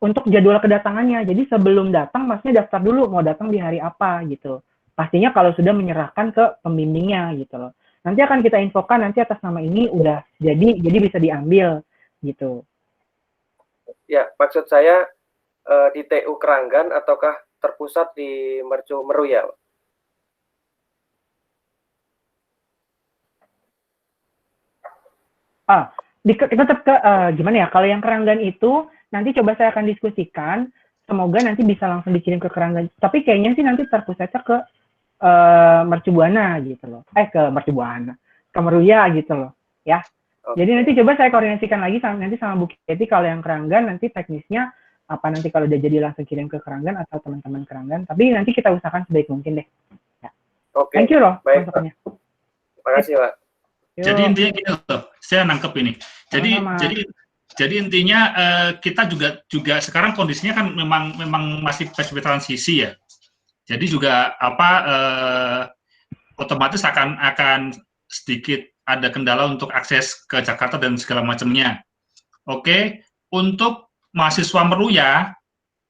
untuk jadwal kedatangannya. Jadi sebelum datang, Masnya daftar dulu mau datang di hari apa gitu. Pastinya kalau sudah menyerahkan ke pembimbingnya gitu loh. Nanti akan kita infokan nanti atas nama ini udah jadi bisa diambil gitu. Ya, maksud saya di TU Keranggan ataukah terpusat di Mercu Meruya? Tetap ke gimana ya? Kalau yang Keranggan itu nanti coba saya akan diskusikan. Semoga nanti bisa langsung dikirim ke Keranggan. Tapi kayaknya sih nanti terpusatnya ke Mercu Buana gitu loh. Ke Mercu Buana, ke Meruya gitu loh, ya. Jadi nanti coba saya koordinasikan lagi sama Bu Keti kalau yang Keranggan nanti teknisnya apa nanti kalau udah jadi langsung kirim ke Keranggan atau teman-teman Keranggan. Tapi nanti kita usahakan sebaik mungkin deh. Ya. Thank you loh. Baik. Terima kasih Pak. Jadi intinya gini loh, saya nangkep ini. Jadi intinya kita juga sekarang kondisinya kan memang masih PSBB transisi ya. Jadi juga otomatis akan sedikit ada kendala untuk akses ke Jakarta dan segala macamnya. Oke, untuk mahasiswa Meruya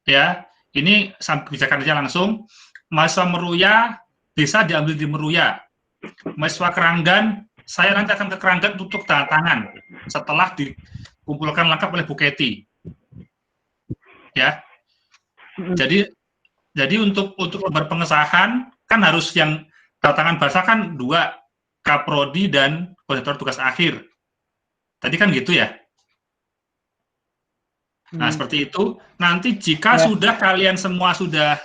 ya, ini kebijakan aja langsung. Mahasiswa Meruya bisa diambil di Meruya. Mahasiswa Keranggan, saya nanti akan ke Keranggan untuk tanda tangan setelah dikumpulkan lengkap oleh Bu Keti. Ya. Jadi untuk lembar pengesahan kan harus yang tanda tangan bahasa kan 2, Kaprodi dan koordinator tugas akhir. Tadi kan gitu ya. Nah, seperti itu. Nanti jika sudah kalian semua sudah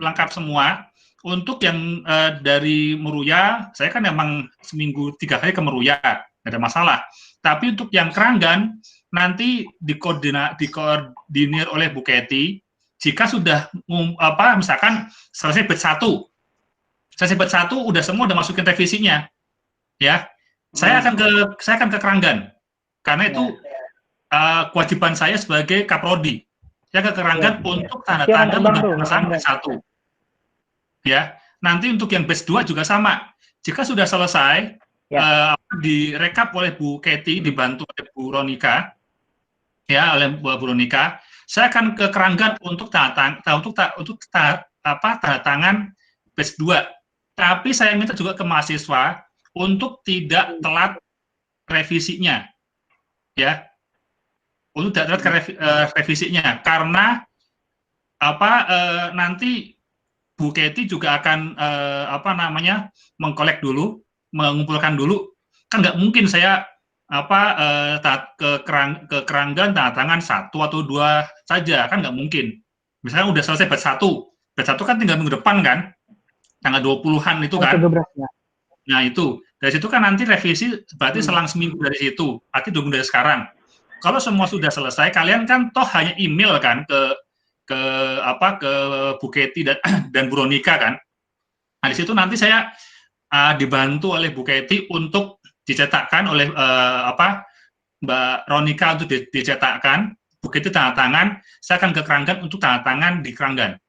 lengkap semua, untuk yang dari Meruya, saya kan emang seminggu 3 kali ke Meruya, nggak ada masalah. Tapi untuk yang Keranggan, nanti dikoordinir oleh Bu Keti, jika sudah misalkan selesai batch 1, udah semua udah masukin revisinya, ya. Saya akan ke Keranggan, karena itu kewajiban saya sebagai Kaprodi. Saya ke Keranggan untuk tanda tangan pengesahan batch 1. Ya, nanti untuk yang batch 2 juga sama. Jika sudah selesai, direkap oleh Bu Keti, dibantu oleh Bu Ronika, ya, oleh Bu Ronika, saya akan ke Keranggan untuk tanda tangan batch 2. Tapi saya minta juga ke mahasiswa untuk tidak telat revisinya, ya, untuk tidak telat revisinya, karena nanti Bu Keti juga akan mengkolek dulu, mengumpulkan dulu, kan nggak mungkin saya ke Keranggan tanda tangan 1 atau 2 saja, kan nggak mungkin. Misalnya udah selesai batch 1 kan tinggal minggu depan kan, tanggal 20-an itu kan. Nah itu, dari situ kan nanti revisi berarti selang seminggu dari situ, arti 2 minggu dari sekarang. Kalau semua sudah selesai, kalian kan toh hanya email kan ke ke Buketi dan Buronika kan. Nah di situ nanti saya dibantu oleh Buketi untuk dicetakkan oleh Mbak Ronika untuk dicetakkan. Buketi tanda tangan, saya akan ke Keranggan untuk tanda tangan di Keranggan.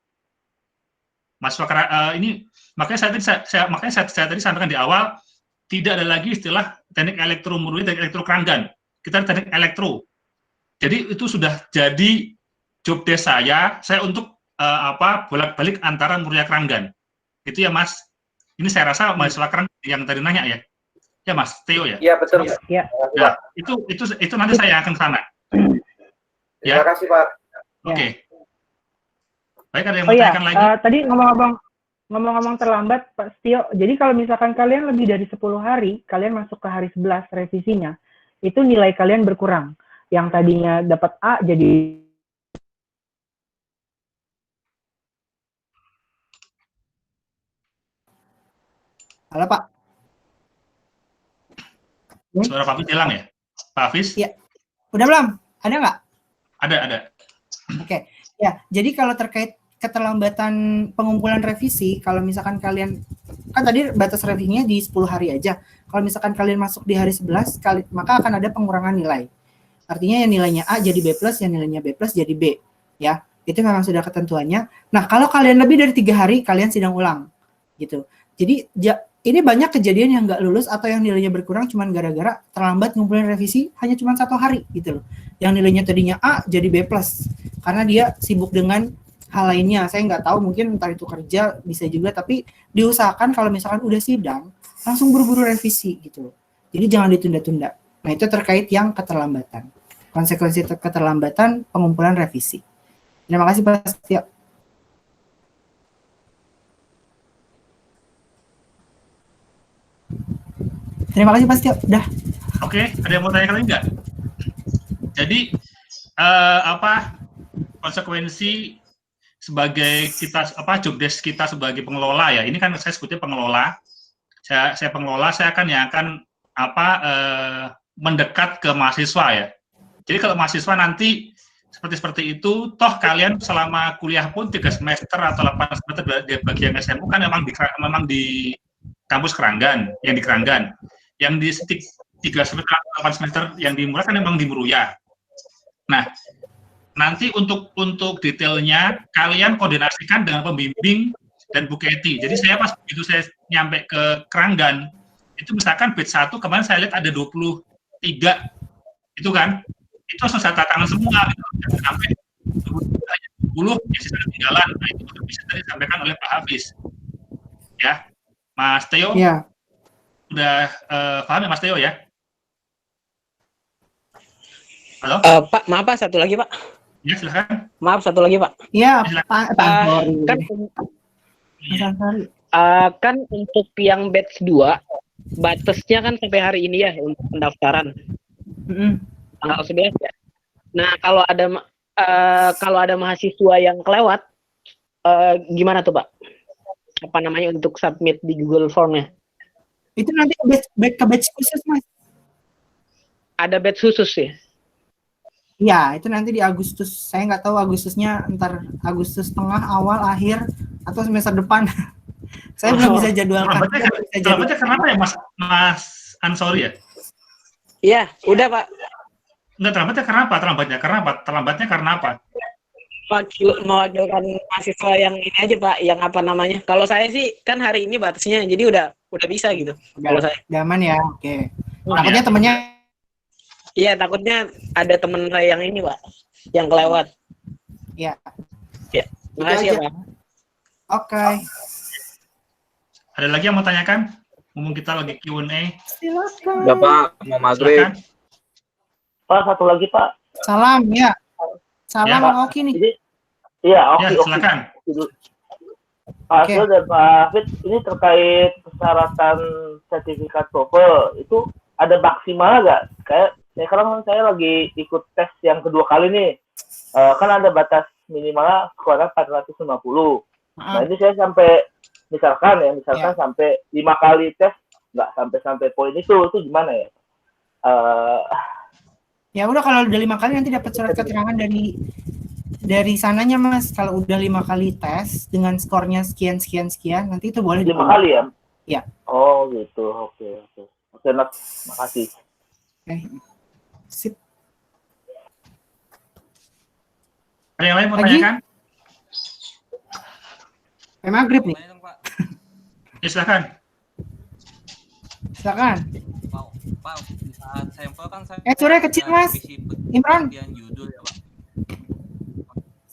Mas ini makanya saya tadi sampaikan di awal, tidak ada lagi istilah teknik elektro murni, teknik elektro Keranggan. Kita ada teknik elektro. Jadi itu sudah jadi job desk saya untuk bolak-balik antara Muria Keranggan. Itu ya Mas. Ini saya rasa mahasiswa Keranggan yang tadi nanya ya. Ya Mas, Theo ya? Iya betul. Iya. Ya, itu nanti saya akan sana. Terima kasih Pak. Oke. Baik, ada yang mau tanyakan lagi? Tadi ngomong-ngomong terlambat Pak Setio, jadi kalau misalkan kalian lebih dari 10 hari, kalian masuk ke hari 11 revisinya, itu nilai kalian berkurang. Yang tadinya dapat A jadi Halo Pak. Suara Pak Hafiz hilang ya? Pak Hafiz? Iya. Udah belum? Ada nggak? Ada. Oke. Ya, jadi kalau terkait keterlambatan pengumpulan revisi, kalau misalkan kalian, kan tadi batas revisinya di 10 hari aja. Kalau misalkan kalian masuk di hari 11, maka akan ada pengurangan nilai. Artinya yang nilainya A jadi B+, yang nilainya B+ jadi B. Ya, itu memang sudah ketentuannya. Nah, kalau kalian lebih dari 3 hari, kalian sidang ulang. Gitu. Jadi, ini banyak kejadian yang nggak lulus atau yang nilainya berkurang cuman gara-gara terlambat ngumpulin revisi hanya cuma 1 hari gitu loh. Yang nilainya tadinya A jadi B+, karena dia sibuk dengan hal lainnya. Saya nggak tahu, mungkin entar itu kerja, bisa juga, tapi diusahakan kalau misalkan udah sidang, langsung buru-buru revisi gitu loh. Jadi jangan ditunda-tunda. Nah itu terkait yang keterlambatan. Konsekuensi keterlambatan pengumpulan revisi. Terima kasih Pak Setio. Terima kasih Pak Setio. Udah. Oke, ada yang mau tanya lagi nggak? Jadi konsekuensi sebagai kita job desk kita sebagai pengelola ya. Ini kan saya sebutnya pengelola. Saya pengelola, saya akan mendekat ke mahasiswa ya. Jadi kalau mahasiswa nanti seperti itu, toh kalian selama kuliah pun 3 semester atau 8 semester di bagian SMU kan memang di kampus Keranggan, yang di Keranggan. Yang di 3 semester atau 8 semester yang di Muria kan memang di Muria. Nah, nanti untuk detailnya kalian koordinasikan dengan pembimbing dan Buketi. Jadi saya pas begitu saya nyampe ke Keranggan, itu misalkan batch 1 kemarin saya lihat ada 23 itu kan, itu langsung saya tangan semua gitu. Sampai 20 yang sisa ketinggalan. Nah, itu bisa tadi disampaikan oleh Pak Hafiz. Ya, Mas Theo. Ya. Udah paham ya Mas Theo ya? Halo? Pak, maaf Pak, satu lagi Pak. Ya, silakan. Maaf, satu lagi Pak. Iya, Pak. Kan untuk yang batch 2, batasnya kan sampai hari ini ya untuk pendaftaran. Tanggal 11 ya. Nah, kalau ada mahasiswa yang kelewat, gimana tuh Pak? Apa namanya untuk submit di Google Form-nya? Itu nanti ke batch khusus Mas. Ada batch khusus ya? Iya, itu nanti di Agustus. Saya nggak tahu Agustusnya entar Agustus tengah, awal, akhir, atau semester depan. Saya belum bisa jadwalkan. Terlambatnya kenapa ya Mas Ansori ya? Iya, udah Pak. Enggak, terlambatnya karena apa? Pak, mewakilkan mahasiswa yang ini aja Pak, yang apa namanya? Kalau saya sih kan hari ini batasnya, jadi udah bisa gitu. Kalau saya. Aman ya, oke. Takutnya temennya. Iya, takutnya ada temen saya yang ini Pak, yang kelewat. Iya. Ya, terima kasih ya Pak. Oke. Ada lagi yang mau tanyakan? Ngomong kita lagi Q&A. Silakan. Ya Pak, mau maghrib. Pak, satu lagi Pak. Salam ya. Salam ya, Pak Oki nih. Iya, Oki. Silakan. Pak Aslo dan Pak Hafid, ini terkait persyaratan sertifikat TOEFL itu ada maksimal nggak? Kayak sekarang saya lagi ikut tes yang kedua kali nih, kan ada batas minimalnya skornya 450. Nah ini saya sampai misalkan sampai 5 kali tes nggak sampai poin itu gimana ya? Ya udah, kalau udah 5 kali nanti dapat surat keterangan dari dari sananya Mas, kalau udah 5 kali tes dengan skornya sekian nanti itu boleh 5 kali ya? Ya. Oh gitu, oke. Oke, Nat, makasih. Sip. Ada yang lain mau Lagi? tanyakan? Maghrib nih. Ya, silakan. Silakan. Pak, di saat sampel kan saya Suaranya kecil Mas. Imran. Judul ya, Pak.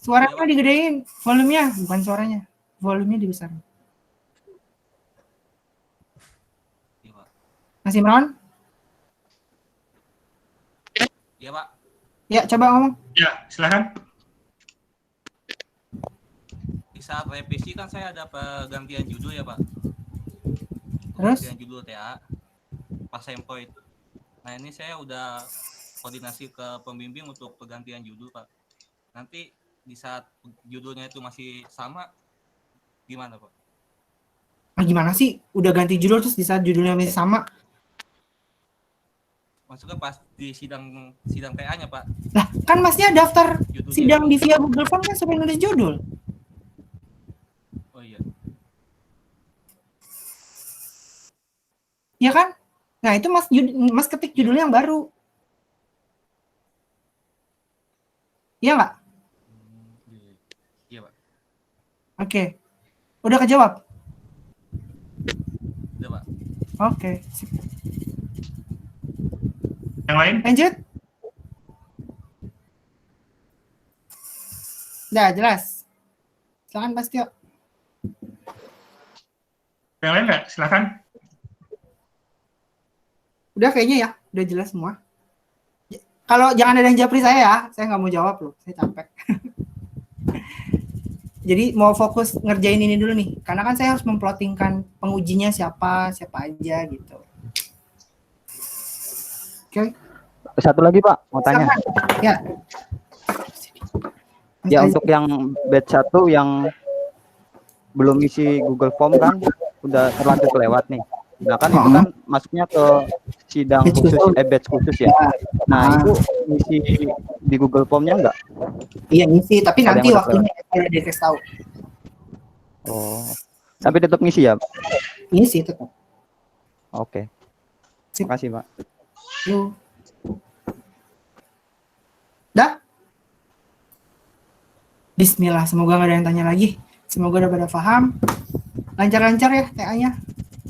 Suaranya digedein, volumenya, bukan suaranya. Volumenya dibesarin. Mas Imran? Iya, Pak. Ya, coba ngomong. Ya, silakan. Di saat revisi kan saya ada pergantian judul ya, Pak. Terus? Pergantian judul TA pas sampel itu. Nah, ini saya udah koordinasi ke pembimbing untuk pergantian judul, Pak. Nanti di saat judulnya itu masih sama, gimana, Pak? Gimana sih? Udah ganti judul terus di saat judulnya masih sama? Maksudnya pas di sidang TA-nya, Pak. Lah, kan Masnya daftar Judulnya sidang di via Google Form kan supaya nulis judul. Oh iya. Ya kan? Nah, itu Mas ketik judulnya yang baru. Iya nggak? Iya, Pak. Oke. Udah kejawab? Udah, Pak. Oke. Yang lain? Lanjut. Udah, jelas. Silakan Mas Tio. Yang lain nggak? Silakan. Udah kayaknya ya, udah jelas semua. Kalau jangan ada yang japri saya nggak mau jawab loh, saya capek. Jadi mau fokus ngerjain ini dulu nih, karena kan saya harus memplottingkan pengujinya siapa aja gitu. Oke. Satu lagi Pak, mau tanya. Ya. Ya untuk yang batch 1 yang belum isi Google Form kan udah terlanjur kelewat nih. Nah kan itu kan masuknya ke sidang khusus, batch khusus ya. Nah itu ngisi di Google Form-nya enggak? Iya ngisi, tapi nanti waktunya saya dikasih tahu. Oh, tapi tetap ngisi ya? Ngisi tetap. Oke. Terima kasih Pak. Yuk. Dah? Bismillah, semoga nggak ada yang tanya lagi. Semoga udah pada paham. Lancar-lancar ya TA-nya.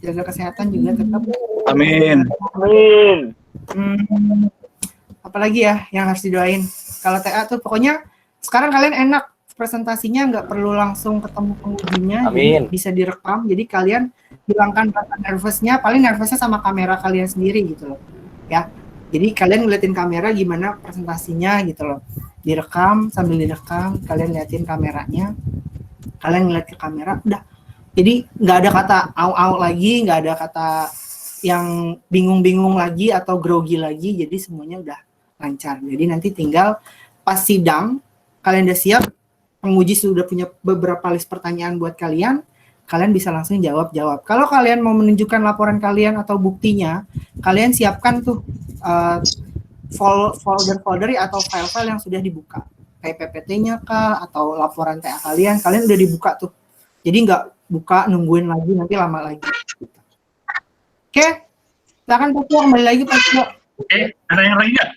Jaga kesehatan juga tetap. Amin. Apalagi ya yang harus didoain. Kalau TA tuh pokoknya sekarang kalian enak presentasinya, nggak perlu langsung ketemu pengujinya. Jadi bisa direkam. Jadi kalian hilangkan rasa nervousnya. Paling nervousnya sama kamera kalian sendiri gitu loh. Ya. Jadi kalian ngeliatin kamera gimana presentasinya gitu loh. Direkam, sambil direkam kalian liatin kameranya. Kalian ngeliat ke kamera, udah. Jadi nggak ada kata au-au lagi, nggak ada kata yang bingung-bingung lagi atau grogi lagi, jadi semuanya udah lancar. Jadi nanti tinggal pas sidang, kalian udah siap, penguji sudah punya beberapa list pertanyaan buat kalian bisa langsung jawab-jawab. Kalau kalian mau menunjukkan laporan kalian atau buktinya, kalian siapkan tuh folder-folder atau file-file yang sudah dibuka. Kayak PPT-nya kah, atau laporan TA kalian udah dibuka tuh. Jadi nggak buka, nungguin lagi, nanti lama lagi. Oke, silakan Pak Tio, kembali lagi Pak Tio. Oke, ada yang lagi nggak?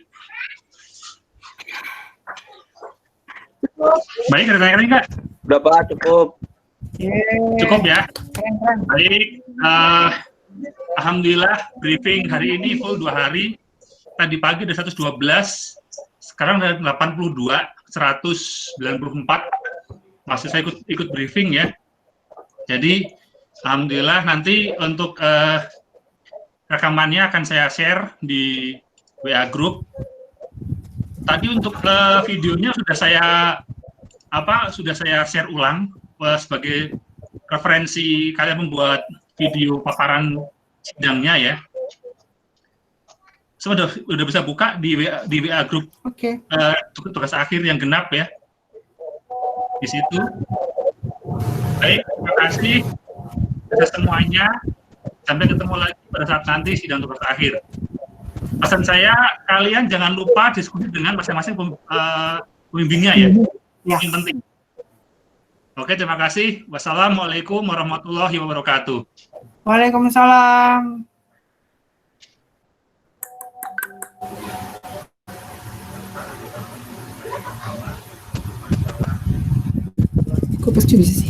Baik, ada yang lagi nggak? Udah Pak, cukup. Cukup ya? Baik, Alhamdulillah briefing hari ini full 2 hari. Tadi pagi ada 112, sekarang ada 82, 194. Masih saya ikut briefing ya. Jadi alhamdulillah nanti untuk rekamannya akan saya share di WA group. Tadi untuk videonya sudah saya share ulang sebagai referensi kalian membuat video paparan sidangnya ya. So, udah bisa buka di WA group. Oke. Tugas akhir yang genap ya. Di situ. Baik, terima kasih atas semuanya. Sampai ketemu lagi pada saat nanti sidang tugas akhir. Pesan saya, kalian jangan lupa diskusi dengan masing-masing pembimbingnya ya. Ya. Yang penting. Oke, terima kasih. Wassalamualaikum warahmatullahi wabarakatuh. Waalaikumsalam. Kok pasti bisa sih?